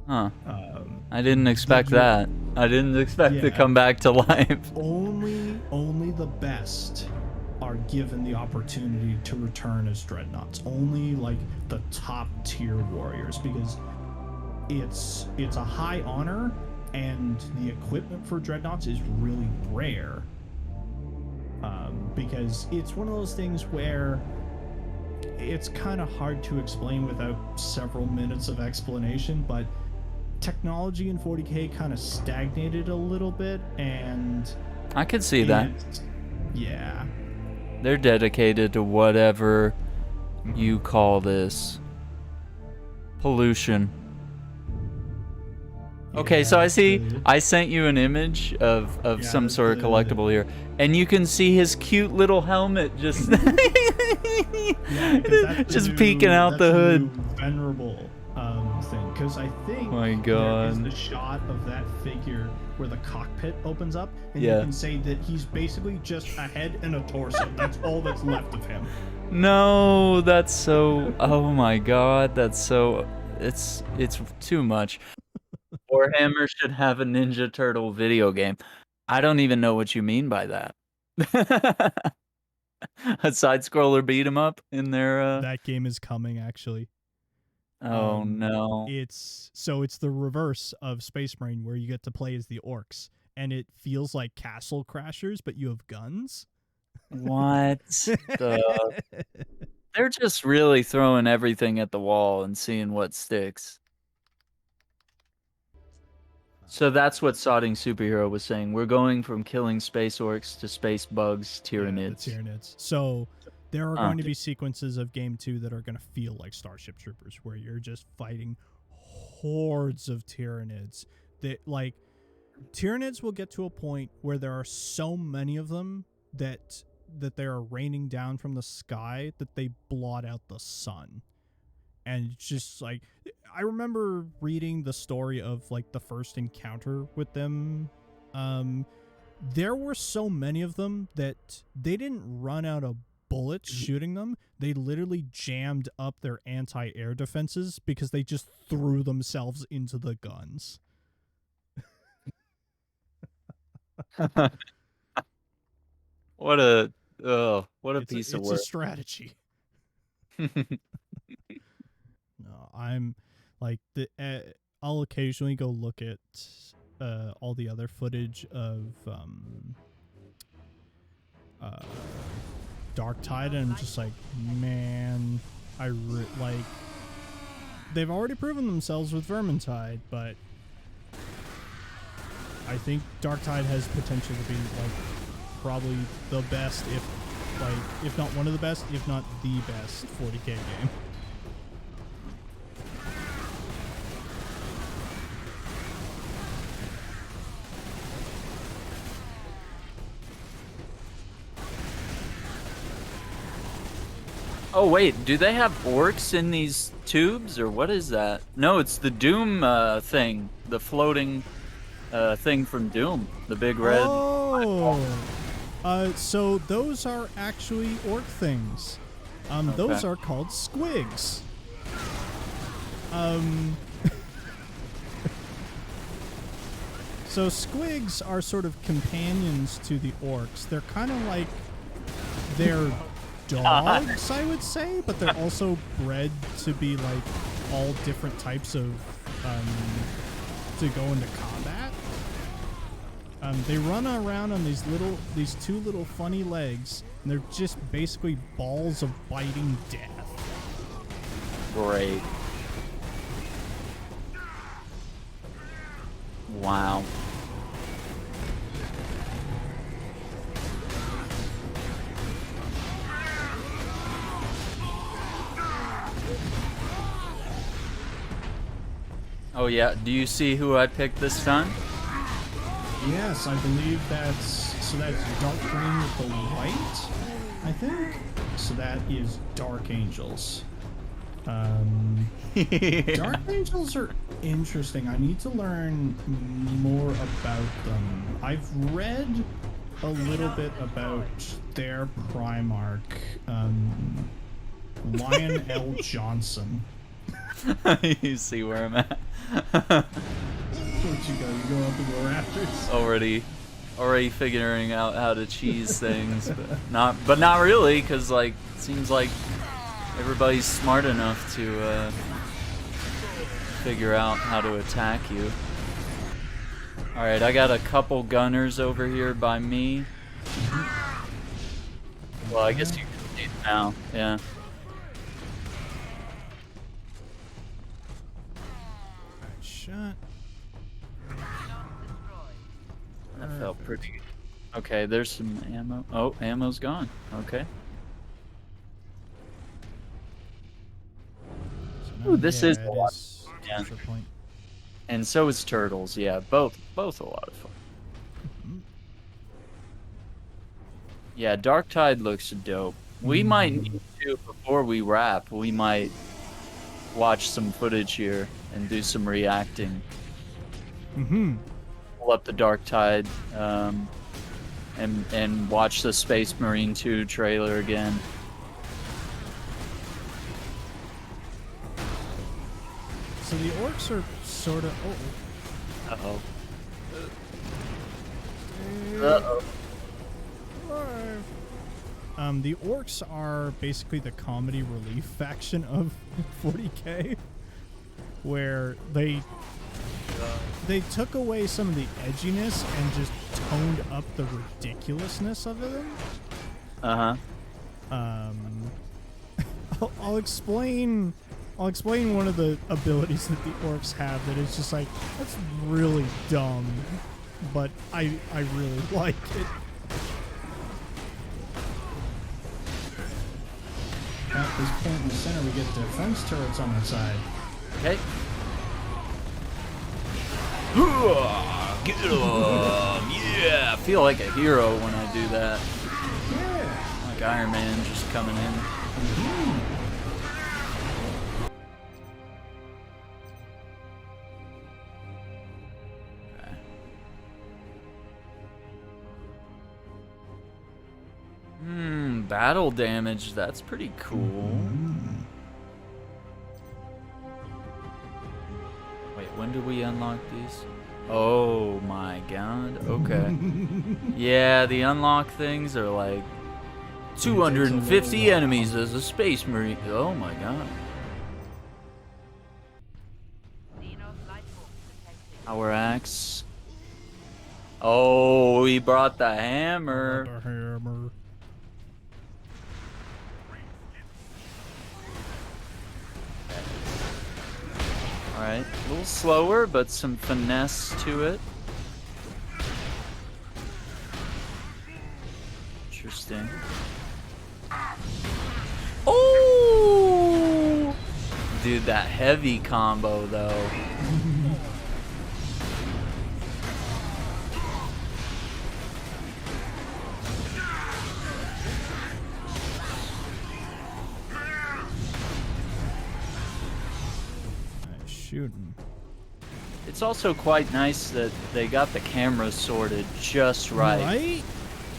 Huh. I didn't expect that. I didn't expect to come back to life. Only the best are given the opportunity to return as dreadnoughts. Only like the top tier warriors, because it's a high honor, and the equipment for dreadnoughts is really rare. Because it's one of those things where it's kind of hard to explain without several minutes of explanation, but technology in 40K kind of stagnated a little bit, and I could see that. Yeah. They're dedicated to whatever you call this. Pollution. Okay, so I sent you an image of some sort of collectible here, and you can see his cute little helmet just just peeking out the hood. Venerable thing, because I think my God, there is the shot of that figure where the cockpit opens up, and you can say that he's basically just a head and a torso. That's all that's left of him. No, that's so. Oh my God, that's so. It's too much. Warhammer should have a Ninja Turtle video game. I don't even know what you mean by that. A side-scroller beat 'em up in their. That game is coming, actually. Oh no! It's the reverse of Space Marine, where you get to play as the orcs, and it feels like Castle Crashers, but you have guns. What the? They're just really throwing everything at the wall and seeing what sticks. So that's what Sodding Superhero was saying. We're going from killing space orcs to space bugs, Tyranids. Yeah, the Tyranids. So there are going to be sequences of Game 2 that are going to feel like Starship Troopers, where you're just fighting hordes of Tyranids. That, like, Tyranids will get to a point where there are so many of them that that they are raining down from the sky that they blot out the sun. And it's just like, I remember reading the story of like the first encounter with them. There were so many of them that they didn't run out of bullets shooting them. They literally jammed up their anti-air defenses because they just threw themselves into the guns. What a piece of work. It's a strategy. No, I'm like I'll occasionally go look at all the other footage of DarkTide, and I'm just like, man, like they've already proven themselves with Vermintide, but I think DarkTide has potential to be like probably the best, if not one of the best, if not the best 40k game. Oh wait, do they have orcs in these tubes, or what is that? No, it's the Doom thing, the floating thing from Doom, the big red. Oh, so those are actually orc things. Okay. Those are called squigs. So squigs are sort of companions to the orcs. They're kind of like they're dogs, I would say, but they're also bred to be like all different types of to go into combat. They run around on these two little funny legs, and they're just basically balls of biting death. Great. Wow. Oh yeah, do you see who I picked this time? Yes, I believe that's dark green with the white, I think. So that is Dark Angels. Dark Angels are interesting. I need to learn more about them. I've read a little bit about their Primarch, Lion L. Johnson. You see where I'm at. Where'd you go? You go up in the rafters? Already figuring out how to cheese things, but not really, because like it seems like everybody's smart enough to figure out how to attack you. All right, I got a couple gunners over here by me. Well, I guess you can see it now. Yeah. Shot. That felt pretty good. Okay, there's some ammo. Oh, ammo's gone. Okay. So Ooh, this is a lot. Yeah. And so is turtles. Yeah, both a lot of fun. Mm-hmm. Yeah, DarkTide looks dope. We might need to, before we wrap, we might watch some footage here and do some reacting. Pull up the DarkTide, and watch the Space Marine 2 trailer again. So the orcs are sort of. Uh-oh. Uh-oh. The orcs are basically the comedy relief faction of 40k, where they took away some of the edginess and just toned up the ridiculousness of them. I'll explain one of the abilities that the orcs have that is just like, that's really dumb, but I really like it. At this point in the center, we get defense turrets on the side. Okay. Get 'em! Yeah, I feel like a hero when I do that. Yeah. Iron Man just coming in. Battle damage, that's pretty cool. Wait, when do we unlock these? Oh my god, okay. Yeah, the unlock things are like 250 enemies as a space marine. Oh my god. Power axe. Oh, he brought the hammer. Alright, a little slower, but some finesse to it. Interesting. Oh! Dude, that heavy combo, though. Shooting. It's also quite nice that they got the camera sorted just right. Right?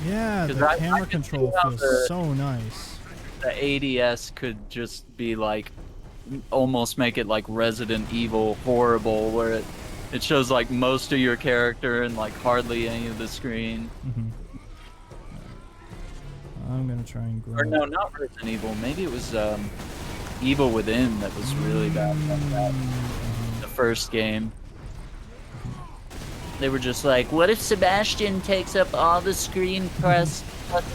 Yeah, the camera control feels so nice. The ADS could just be like, almost make it like Resident Evil horrible, where it shows like most of your character and like hardly any of the screen. I'm gonna try and grab. Or no, not Resident Evil. Maybe it was Evil Within that was really bad like that. The first game. They were just like, what if Sebastian takes up all the screen plus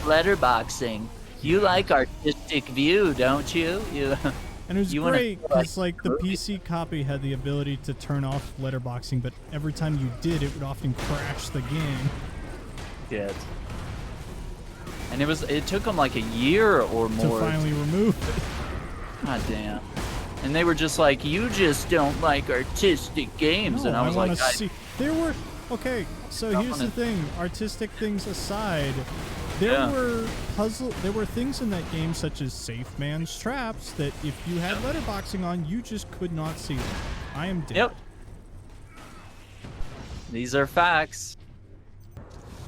letterboxing? You like artistic view, don't you? And it was great because like the PC copy had the ability to turn off letterboxing, but every time you did, it would often crash the game. Yeah. And it took them like a year or more to finally remove it. God damn. And they were just like, you just don't like artistic games. No, and I was like, see. There were okay. So here's the thing: artistic things aside, there were things in that game such as Safe Man's traps that if you had letterboxing on, you just could not see them. I am dead. Yep. These are facts.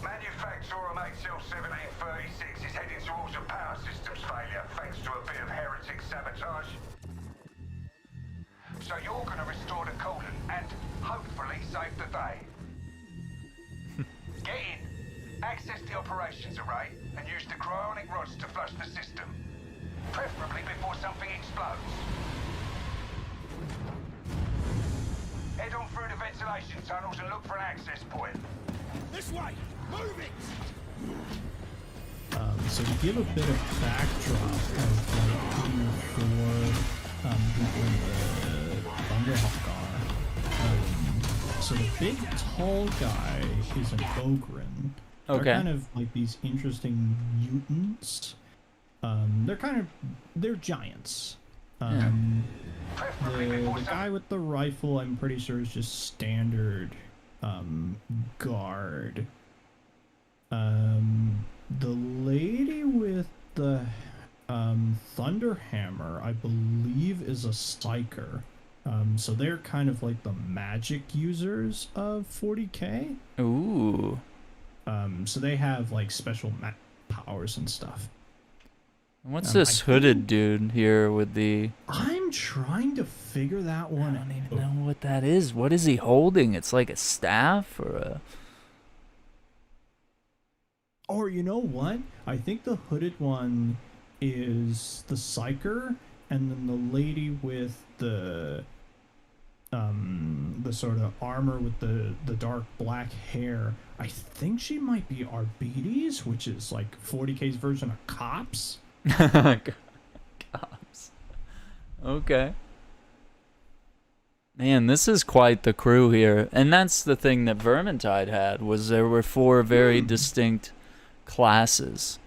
Manufacturer Cell 1736 is heading towards a power systems failure thanks to a bit of heretic sabotage. So you're going to restore the coolant and hopefully save the day. Get in, access the operations array, and use the cryonic rods to flush the system. Preferably before something explodes. Head on through the ventilation tunnels and look for an access point. This way! Move it! So to give a bit of backdrop of like who the Thunderhawk are. So the big tall guy is an Ogren. Okay. They're kind of like these interesting mutants. They're giants. The guy with the rifle, I'm pretty sure, is just standard guard. The lady with the Thunderhammer, I believe, is a psyker. So they're kind of like the magic users of 40k. Ooh. So they have like special powers and stuff. What's this hooded dude here with the... I'm trying to figure that one out. I don't even know what that is. What is he holding? It's like a staff or a... Or you know what? I think the hooded one is the psyker, and then the lady with the sort of armor with the dark black hair, I think she might be Arbites, which is like 40k's version of cops. Cops. Okay. Man, this is quite the crew here. And that's the thing that Vermintide had, was there were 4 very distinct classes.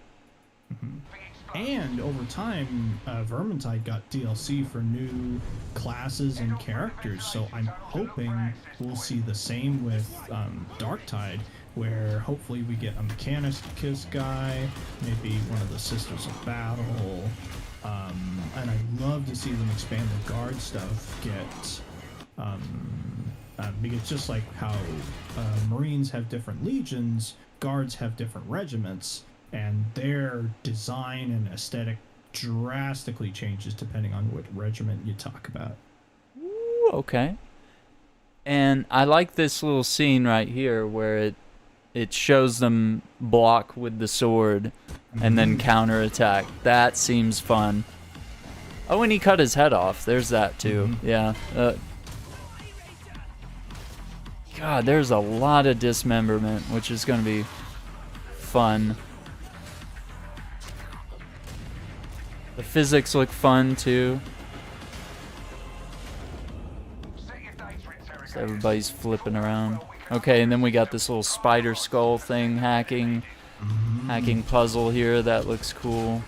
And over time, Vermintide got DLC for new classes and characters, so I'm hoping we'll see the same with DarkTide. where hopefully we get a Mechanicus guy, maybe one of the Sisters of Battle, and I'd love to see them expand the guard stuff, because just like how Marines have different legions, guards have different regiments, and their design and aesthetic drastically changes depending on what regiment you talk about. Ooh, okay. And I like this little scene right here where it shows them block with the sword and then counterattack. That seems fun. Oh, and he cut his head off. There's that too. Yeah. God, there's a lot of dismemberment, which is going to be fun. The physics look fun too. So everybody's flipping around. Okay, and then we got this little spider skull thing hacking puzzle here. That looks cool.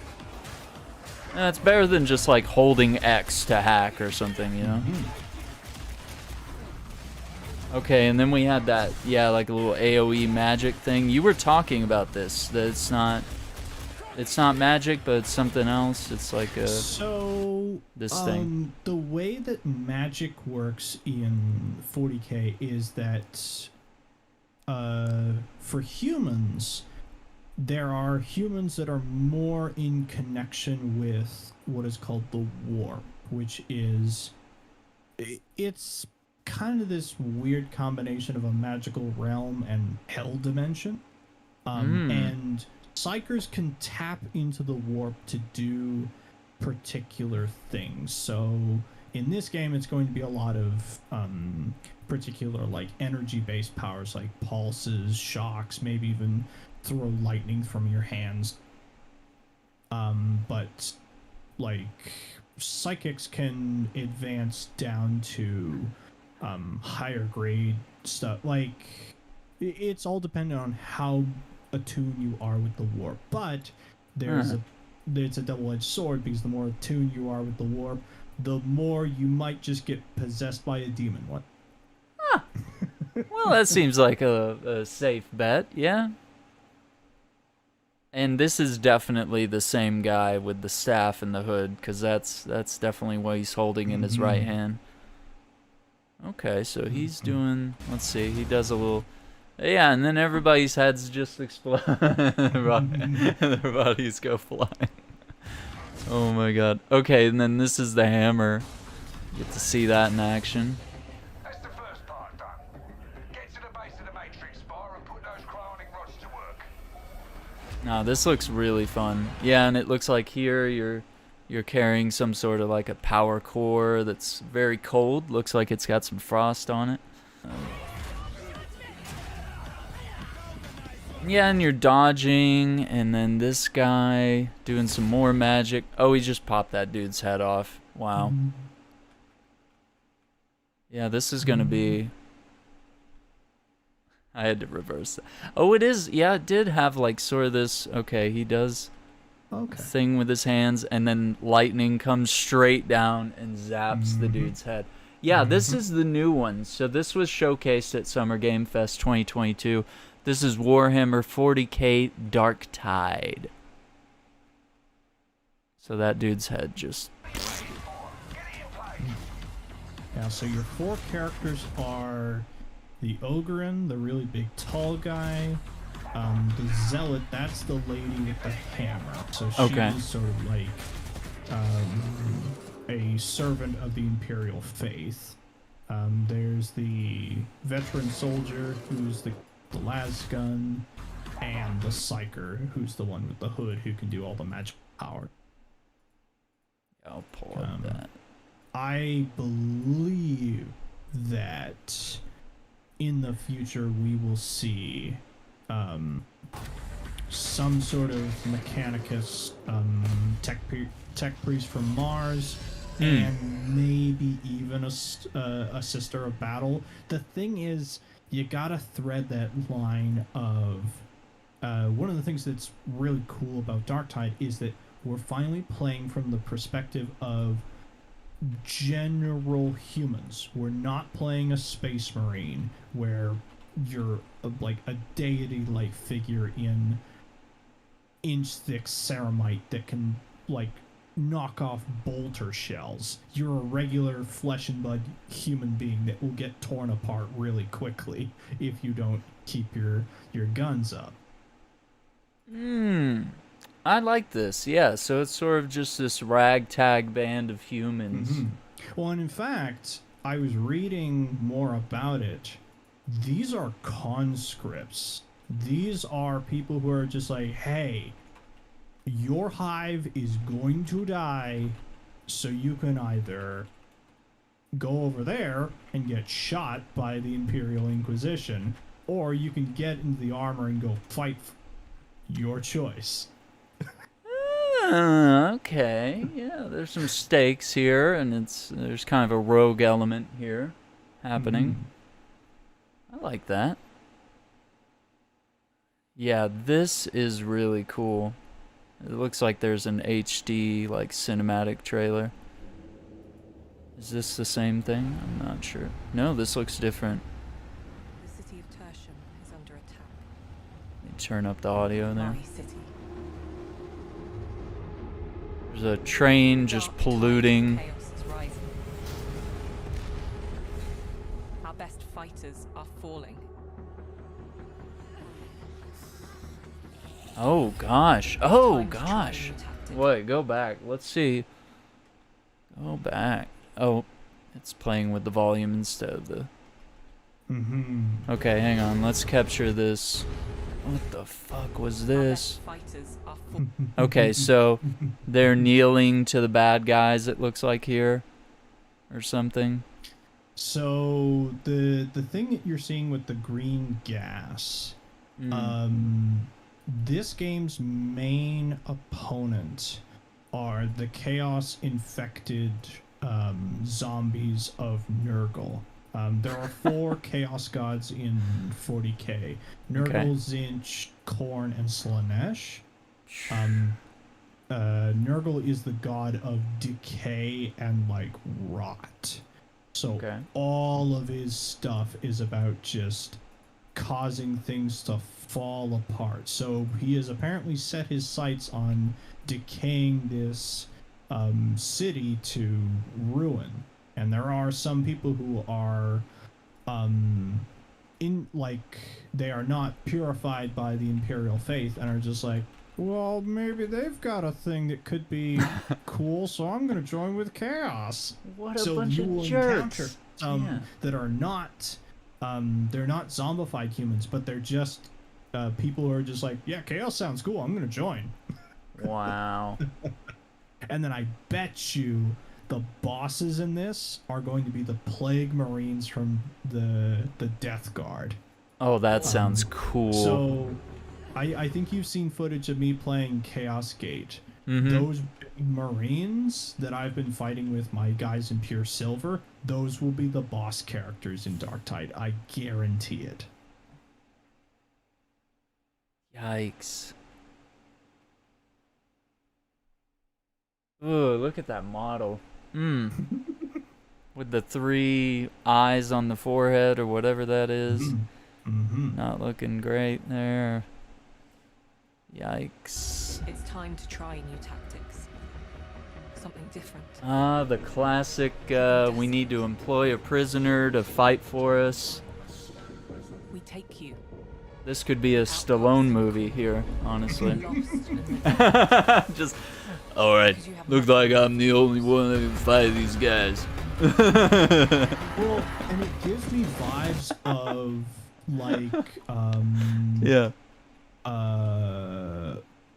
It's better than just like holding X to hack or something, you know? Okay, and then we had that, yeah, like a little AoE magic thing. You were talking about this, that it's not magic, but it's something else. It's like a this thing. The way that magic works in 40K is that for humans, there are humans that are more in connection with what is called the warp, which is it's kind of this weird combination of a magical realm and hell dimension, and Psychers can tap into the warp to do particular things. So in this game, it's going to be a lot of particular like energy-based powers like pulses, shocks, maybe even throw lightning from your hands. But like psychics can advance down to higher grade stuff. Like it's all dependent on how attuned you are with the warp, but it's a double-edged sword, because the more attuned you are with the warp, the more you might just get possessed by a demon. What? Well, that seems like a safe bet, yeah. And this is definitely the same guy with the staff and the hood, because that's definitely what he's holding in his right hand. Okay, so he's doing, let's see, he does a little, yeah, and then everybody's heads just explode. And their bodies go flying. Oh my god. Okay, and then this is the hammer. Get to see that in action. That's the first part done. Get to the base of the matrix bar and put those cryonic rods to work. Now this looks really fun. Yeah, and it looks like here you're carrying some sort of like a power core that's very cold. Looks like it's got some frost on it. Yeah, and you're dodging, and then this guy doing some more magic. Oh, he just popped that dude's head off. Wow. Yeah, this is gonna be... I had to reverse that. Oh, it is. Yeah, it did have like sort of this... Okay, he does thing with his hands, and then lightning comes straight down and zaps the dude's head. Yeah, this is the new one. So this was showcased at Summer Game Fest 2022. This is Warhammer 40K DarkTide. So that dude's head just... Yeah, so your four characters are the Ogryn, the really big tall guy, the Zealot, that's the lady with the hammer. So she's sort of like a servant of the Imperial faith. There's the veteran soldier, who's the lasgun, and the Psyker, who's the one with the hood who can do all the magic power. I'll pull up that. I believe that in the future we will see some sort of Mechanicus tech priest from Mars, and maybe even a Sister of Battle. The thing is, you gotta thread that line of one of the things that's really cool about DarkTide is that we're finally playing from the perspective of general humans. We're not playing a space marine where you're like a deity-like figure in inch-thick ceramite that can like knock off bolter shells. You're a regular flesh and blood human being that will get torn apart really quickly if you don't keep your guns up. I like this. Yeah, so it's sort of just this ragtag band of humans. Well, and in fact, I was reading more about it. These are conscripts. These are people who are just like, hey, your hive is going to die, so you can either go over there and get shot by the Imperial Inquisition, or you can get into the armor and go fight. Your choice. Okay, yeah, there's some stakes here, and there's kind of a rogue element here happening. I like that. Yeah, this is really cool. It looks like there's an HD, like, cinematic trailer. Is this the same thing? I'm not sure. No, this looks different. The city of Tertium is under attack. Let me turn up the audio there. My city. There's a train just Dark polluting. tide of chaos is rising. Our best fighters are falling. Oh gosh. Oh Time to try gosh. a new tactic. Wait, go back. Let's see. Go back. Oh, it's playing with the volume instead of the... Okay, hang on. Let's capture this. What the fuck was Our this? best fighters are falling. Okay, so they're kneeling to the bad guys, it looks like here. Or something. So the thing that you're seeing with the green gas, this game's main opponent are the chaos infected zombies of Nurgle. There are 4 chaos gods in 40k: Nurgle, Zinch, Khorne, and Slaanesh. Nurgle is the god of decay and like rot. So all of his stuff is about just causing things to fall apart. So he has apparently set his sights on decaying this city to ruin. And there are some people who are they are not purified by the Imperial faith and are just like, well, maybe they've got a thing that could be cool, so I'm going to join with chaos. What a So bunch you of will jerks. encounter some that are not they're not zombified humans, but they're just people who are just like, yeah, chaos sounds cool, I'm going to join. Wow. And then I bet you the bosses in this are going to be the Plague Marines from the Death Guard. Oh, that sounds cool. So I think you've seen footage of me playing Chaos Gate. Those big Marines that I've been fighting with my guys in Pure Silver, those will be the boss characters in DarkTide. I guarantee it. Yikes. Ooh, look at that model. With the 3 eyes on the forehead or whatever that is. Not looking great there. Yikes. It's time to try new tactics. Something different. Ah, the classic, we need to employ a prisoner to fight for us. We take you. This could be a Stallone movie here, honestly. Lost in the Just, alright, looks like I'm the only one that can fight these guys. Well, and it gives me vibes of like Yeah.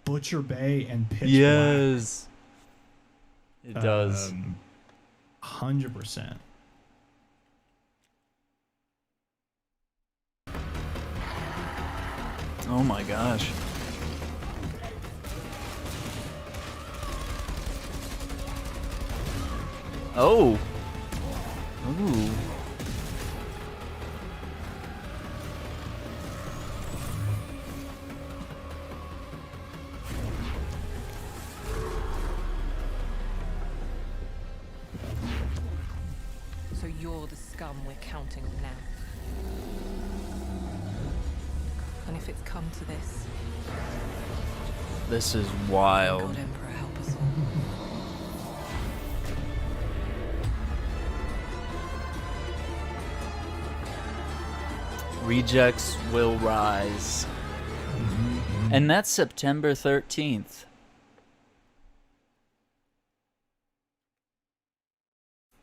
Butcher Bay and Pitch Yes. It Black. does. 100%. Oh my gosh. Oh. Ooh. So you're the scum we're counting on now. And if it's come to this, This is God wild. Emperor help us all. Rejects will rise. And that's September 13th.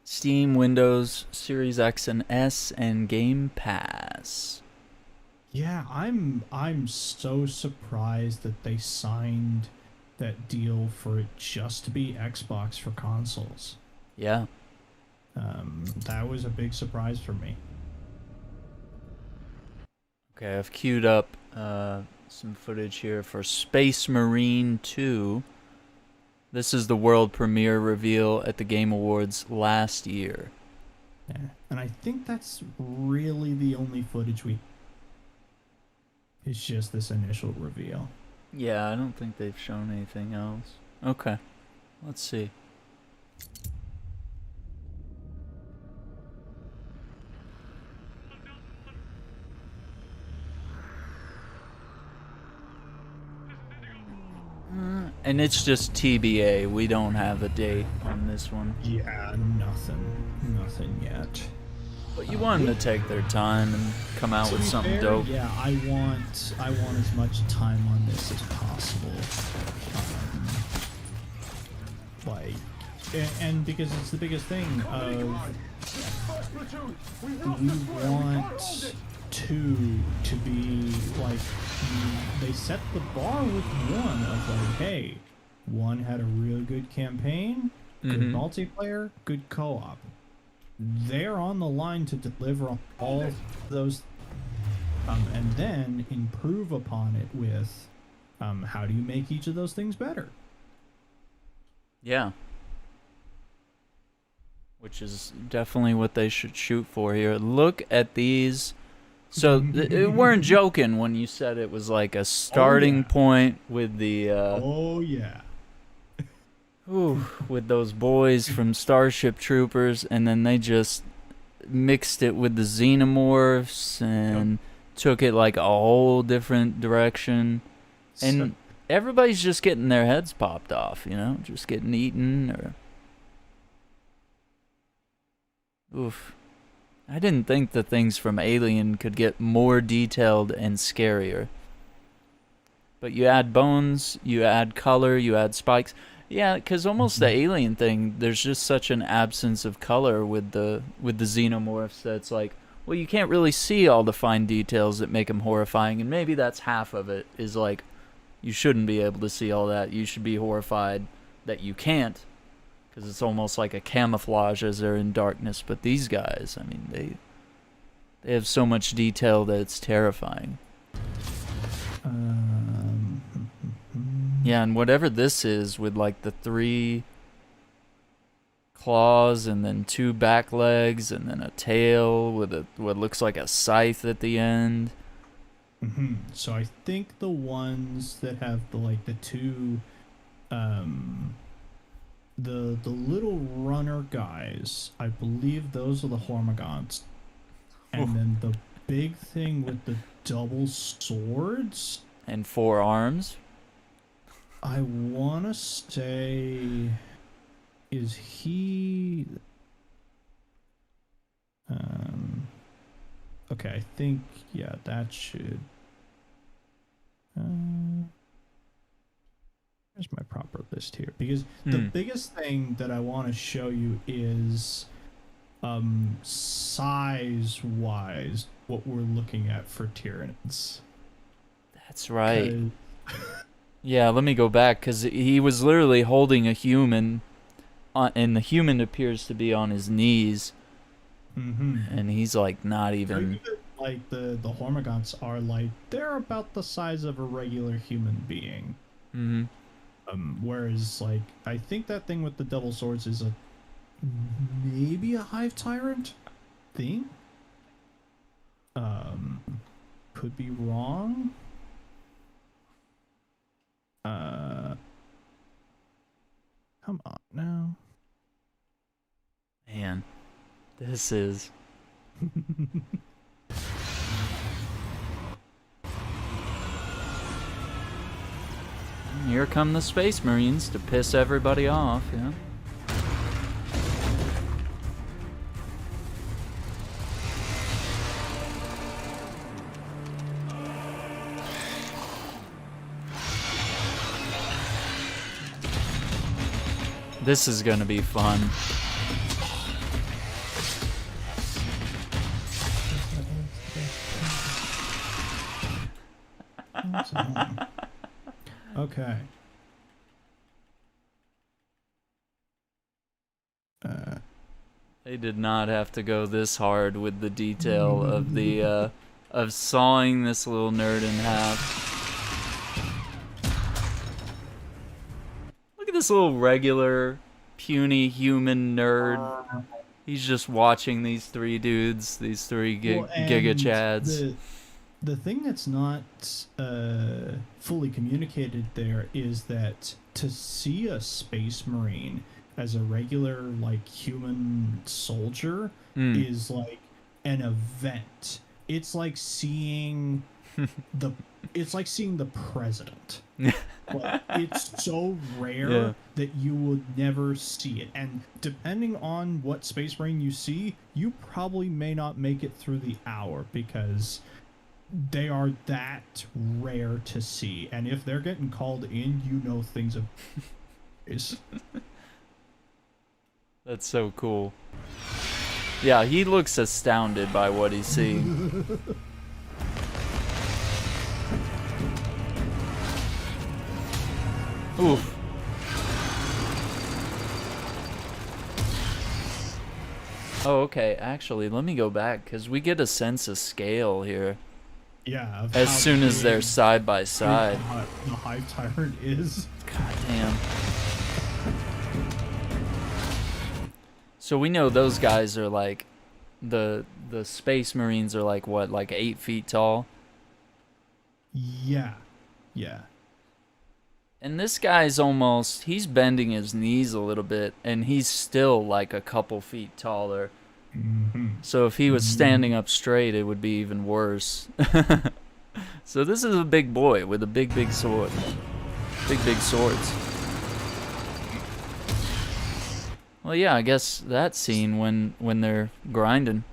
Steam, Windows, Series X and S, and Game Pass. Yeah, I'm so surprised that they signed that deal for it just to be Xbox for consoles. Yeah. That was a big surprise for me. Okay, I've queued up some footage here for Space Marine 2. This is the world premiere reveal at the Game Awards last year. Yeah. And I think that's really the only footage we... It's just this initial reveal. Yeah, I don't think they've shown anything else. Okay, let's see. And it's just TBA. We don't have a date on this one. Yeah, nothing yet. But you want them to take their time and come out with be something fair, dope. Yeah, I want as much time on this as possible. And because it's the biggest thing of we want two to be like they set the bar with one of like, hey, one had a really good campaign, good multiplayer, good co-op. They're on the line to deliver on all those, and then improve upon it with how do you make each of those things better? Yeah. Which is definitely what they should shoot for here. Look at these. So, we weren't joking when you said it was like a starting point with the... oh, yeah. with those boys from Starship Troopers, and then they just mixed it with the Xenomorphs and took it like a whole different direction. And everybody's just getting their heads popped off, you know? Just getting eaten or... Oof. I didn't think the things from Alien could get more detailed and scarier. But you add bones, you add color, you add spikes. Yeah, because almost the Alien thing, there's just such an absence of color with the Xenomorphs that's like, well, you can't really see all the fine details that make them horrifying, and maybe that's half of it, is like, you shouldn't be able to see all that. You should be horrified that you can't, because it's almost like a camouflage as they're in darkness. But these guys, I mean, they have so much detail that it's terrifying. Yeah, and whatever this is with like the 3 claws and then 2 back legs and then a tail with what looks like a scythe at the end. So I think the ones that have the 2 the little runner guys, I believe those are the Hormagaunts. And then the big thing with the double swords and 4 arms. I want to say, is he... okay, I think, yeah, that should... here's my proper list here. Because the biggest thing that I want to show you is size-wise what we're looking at for Tyranids. That's right. Yeah, let me go back, because he was literally holding a human, and the human appears to be on his knees, and he's like not even... Like the Hormagaunts are like, they're about the size of a regular human being. Whereas like, I think that thing with the double swords is maybe a Hive Tyrant thing? Could be wrong. Come on now. Man, this is... here come the Space Marines to piss everybody off, yeah. This is gonna be fun. Okay. They did not have to go this hard with the detail of the of sawing this little nerd in half. Look at this little regular, puny human nerd. He's just watching these three dudes, these three Giga Chads. The thing that's not fully communicated there is that to see a Space Marine as a regular, like, human soldier is like an event. It's like seeing the president. Like, it's so rare that you would never see it, and depending on what Space Marine you see, you probably may not make it through the hour because they are that rare to see, and if they're getting called in, you know things have is. That's so cool. Yeah, he looks astounded by what he's seeing. Oof. Oh, okay. Actually, let me go back, because we get a sense of scale here. Yeah. As soon as they're side by side. The Hive Tyrant is. God damn. So we know those guys are like, the Space Marines are like what, like 8 feet tall? Yeah. Yeah. And this guy's almost, he's bending his knees a little bit, and he's still like a couple feet taller. So if he was standing up straight, it would be even worse. So this is a big boy with a big sword. Big swords. Well, yeah, I guess that scene when they're grinding.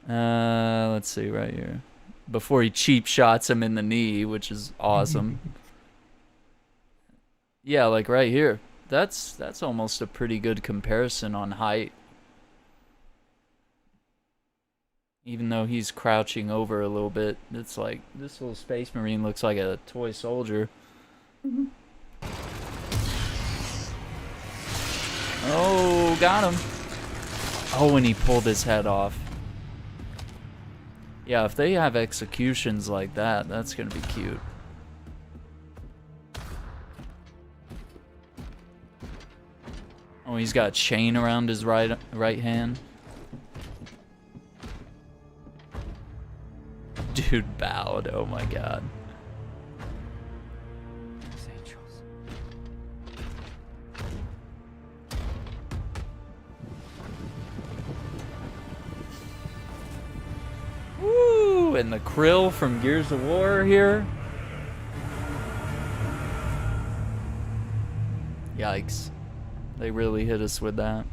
Let's see right here. Before he cheap shots him in the knee, which is awesome. Yeah, like right here. That's almost a pretty good comparison on height. Even though he's crouching over a little bit, it's like this little Space Marine looks like a toy soldier. Oh, got him. Oh, and he pulled his head off. Yeah, if they have executions like that, that's gonna be cute. Oh, he's got a chain around his right hand. Dude bowed. Oh my god. Woo! And the krill from Gears of War here. Yikes. They really hit us with that.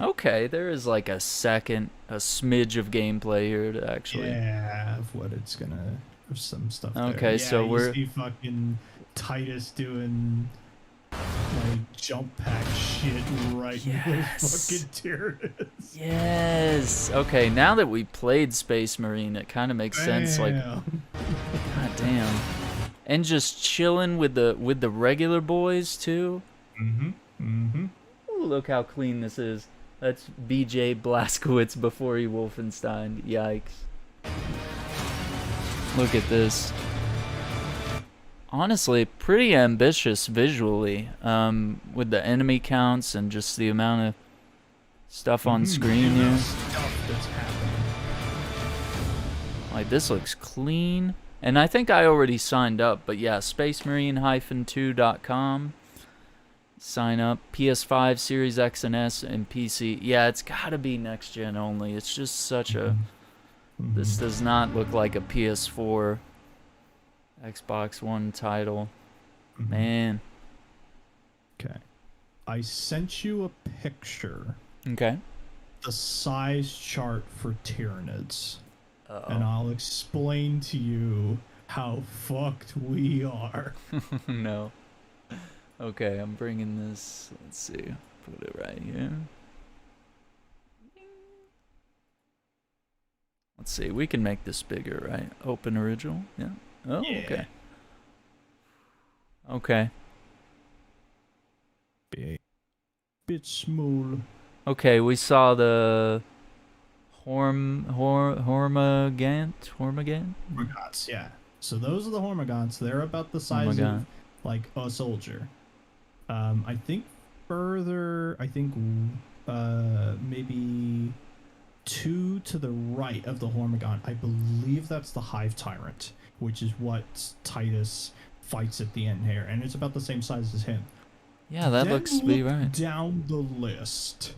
Okay, there is like a smidge of gameplay here to actually. Yeah, of what it's gonna. There's some stuff. Okay, there. Yeah, so you we're. see fucking Titus doing like jump pack shit right in those fucking Tyranids. Yes. Okay, now that we played Space Marine, it kind of makes sense. Like, god damn. And just chilling with the regular boys too. Ooh, look how clean this is. That's BJ Blazkowicz before he Wolfenstein. Yikes. Look at this. Honestly, pretty ambitious visually, with the enemy counts and just the amount of stuff on screen here. Stuff that's happening. Like, this looks clean. And I think I already signed up, but yeah, spacemarine-2.com. Sign up. PS5, Series X and S, and PC. Yeah, it's gotta be next gen only. It's just such a... This does not look like a PS4 Xbox One title. Mhm. Man. Okay. I sent you a picture, Okay. the size chart for Tyranids, and Uh I'll explain to you how fucked we are. oh. No. Okay, I'm bringing this. Let's see. Put it right here. Let's see. We can make this bigger, right? Open original. Yeah. Oh, Yeah. okay. Okay. Bit small. Okay, we saw the Hormagant? Hormagaunts, yeah. So those are the Hormagaunts. They're about the size Hormagaunt. of like a soldier. I think further, maybe 2 to the right of the Hormagaunt. I believe that's the Hive Tyrant, which is what Titus fights at the end here, and it's about the same size as him. Yeah, that Then looks to be look right. Down the list.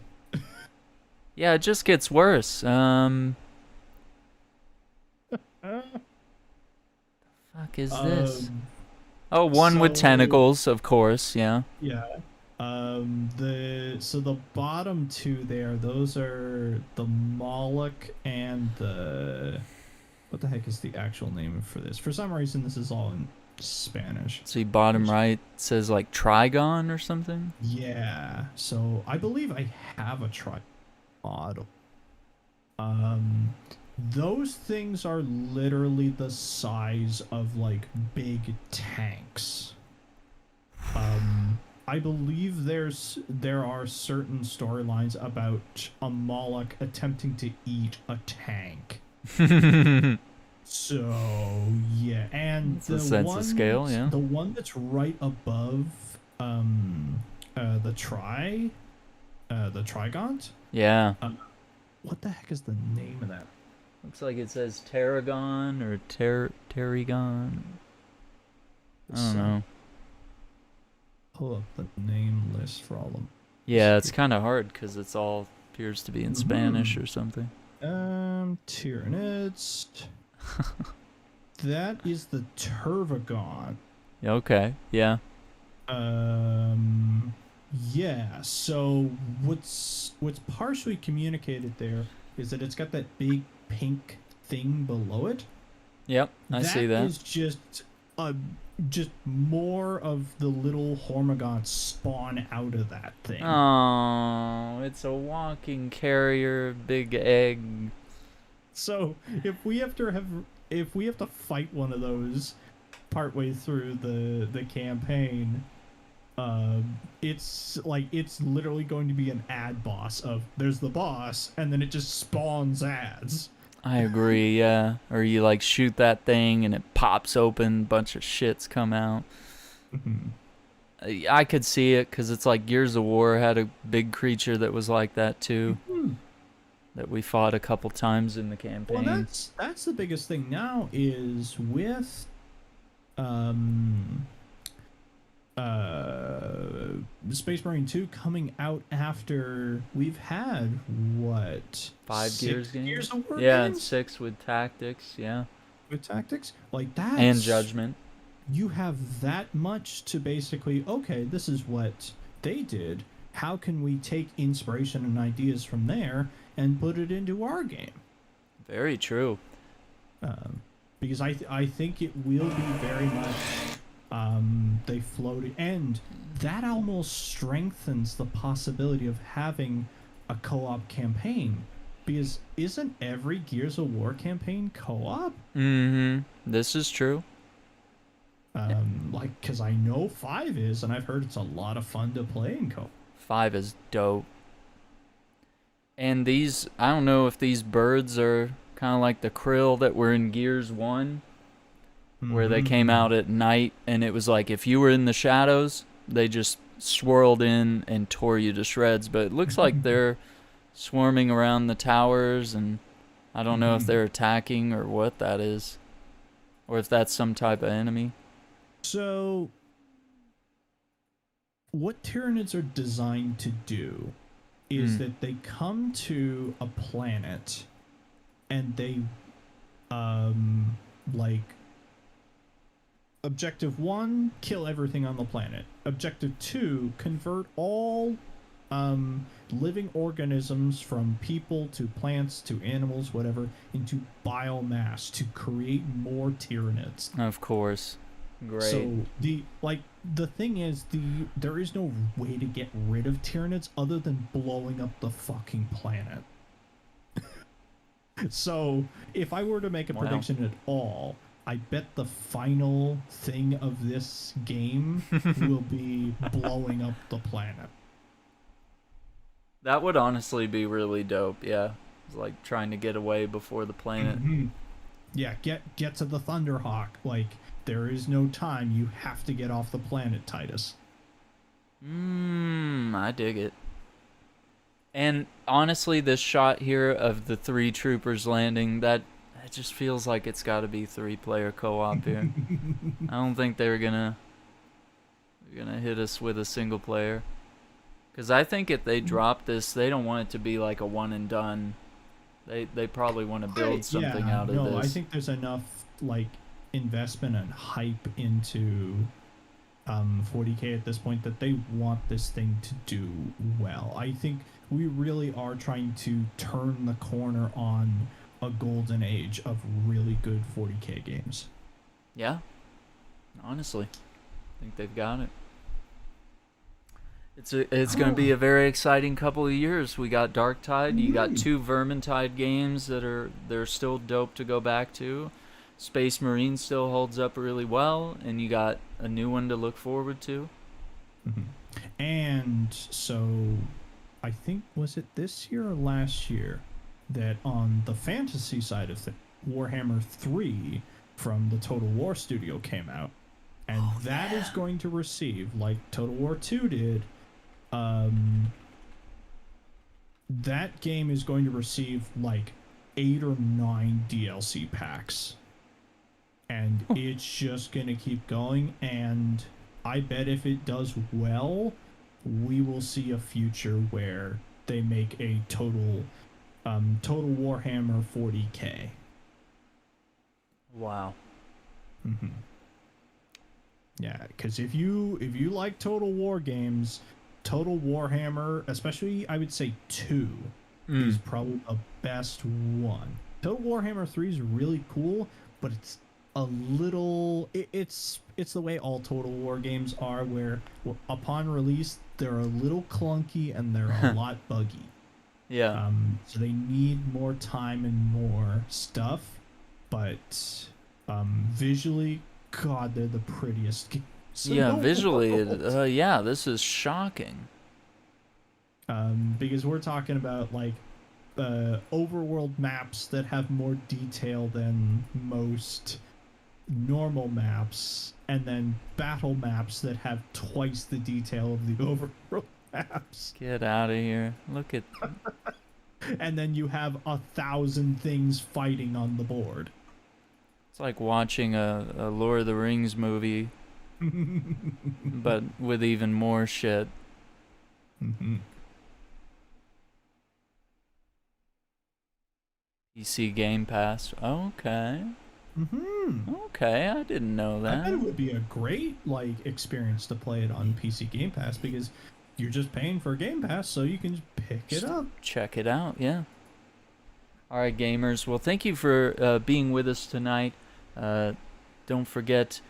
Yeah, it just gets worse. Fuck is this? Oh, one with so- tentacles, of course. Yeah. Yeah. The bottom 2 there, those are the Moloch and the, what the heck is the actual name for this? For some reason, this is all in Spanish. See, bottom right says like Trigon or something. Yeah. So I believe I have a model. Those things are literally the size of like big tanks. I believe there are certain storylines about a Moloch attempting to eat a tank. So yeah, and It's a sense of scale, yeah. The one that's right above the Trigaunt. Yeah. What the heck is the name of that? Looks like it says Tarragon or Terrigon. I don't know. Pull up the name list for all of them. Yeah, it's kind of hard because it's all appears to be in Spanish or something. Tyranids. That is the Turvagon. Okay. Yeah. Yeah. So what's partially communicated there is that it's got that big pink thing below it. Yep. I see that. That is just more of the little Hormagaunts spawn out of that thing. Oh, it's a walking carrier, big egg. So if we have to fight one of those partway through the campaign, it's literally going to be an ad boss of there's the boss and then it just spawns ads. I agree, yeah. Or you like shoot that thing and it pops open, bunch of shits come out. I could see it because it's like Gears of War had a big creature that was like that too. That we fought a couple times in the campaign. Well, that's the biggest thing now is with Space Marine 2 coming out after we've had what 5 Gears games? Gears of War yeah, games? 6 with tactics, yeah. With tactics like that And Judgment. You have that much to basically, okay, this is what they did. How can we take inspiration and ideas from there and put it into our game? Very true. Because I think it will be very much they floated, and that almost strengthens the possibility of having a co-op campaign, because isn't every Gears of War campaign co-op? This is true. Like, because I know 5 is, and I've heard it's a lot of fun to play in co-op. 5 is dope. And these, I don't know if these birds are kind of like the krill that were in Gears 1, where they came out at night, and it was like if you were in the shadows, they just swirled in and tore you to shreds. But it looks like they're swarming around the towers, and I don't know if they're attacking or what that is, or if that's some type of enemy. So, what Tyranids are designed to do is that they come to a planet and they, Objective 1, kill everything on the planet. Objective 2, convert all living organisms from people to plants to animals, whatever, into biomass to create more Tyranids. Of course. Great. So the thing is, there is no way to get rid of Tyranids other than blowing up the fucking planet. So if I were to make a prediction at all, I bet the final thing of this game will be blowing up the planet. That would honestly be really dope, yeah. It's like trying to get away before the planet. Mm-hmm. Yeah, get to the Thunderhawk. Like, there is no time. You have to get off the planet, Titus. I dig it. And honestly, this shot here of the 3 troopers landing, that just feels like it's got to be 3-player co-op here. I don't think they're gonna hit us with a single player. Because I think if they drop this, they don't want it to be like a one and done. They probably want to build something out of this. I think there's enough like investment and hype into 40K at this point that they want this thing to do well. I think we really are trying to turn the corner on a golden age of really good 40K games. Yeah. Honestly, I think they've got it. It's going to be a very exciting couple of years. We got DarkTide. You got 2 Vermintide games they're still dope to go back to. Space Marine still holds up really well, and you got a new one to look forward to. Mm-hmm. And so, I think, was it this year or last year that on the fantasy side of things, Warhammer 3 from the Total War studio came out, and that is going to receive, like Total War 2 did, that game is going to receive like 8 or 9 DLC packs, and it's just gonna keep going. And I bet if it does well, we will see a future where they make a total Warhammer 40K. Wow. Mm-hmm. Yeah, because if you like Total War games, Total Warhammer, especially I would say 2, is probably the best one. Total Warhammer 3 is really cool, but it's a little it's the way all Total War games are, where upon release they're a little clunky and they're a lot buggy. Yeah. So they need more time and more stuff, but visually, God, they're the prettiest games. Yeah, visually, this is shocking. Because we're talking about like overworld maps that have more detail than most normal maps, and then battle maps that have twice the detail of the overworld maps. Get out of here. Look at... And then you have 1,000 things fighting on the board. It's like watching a Lord of the Rings movie, but with even more shit. Mm-hmm. PC Game Pass. Okay. Mm-hmm. Okay, I didn't know that. I bet it would be a great experience to play it on PC Game Pass, because you're just paying for Game Pass, so you can just pick it up. Check it out, yeah. All right, gamers. Well, thank you for being with us tonight. Don't forget,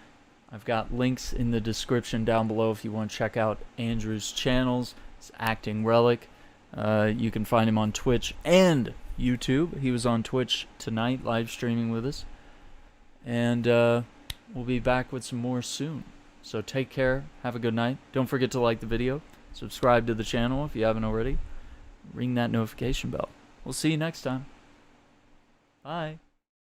I've got links in the description down below if you want to check out Andrew's channels. It's Acting Relic. You can find him on Twitch and YouTube. He was on Twitch tonight, live streaming with us. And we'll be back with some more soon. So take care. Have a good night. Don't forget to like the video. Subscribe to the channel if you haven't already. Ring that notification bell. We'll see you next time. Bye.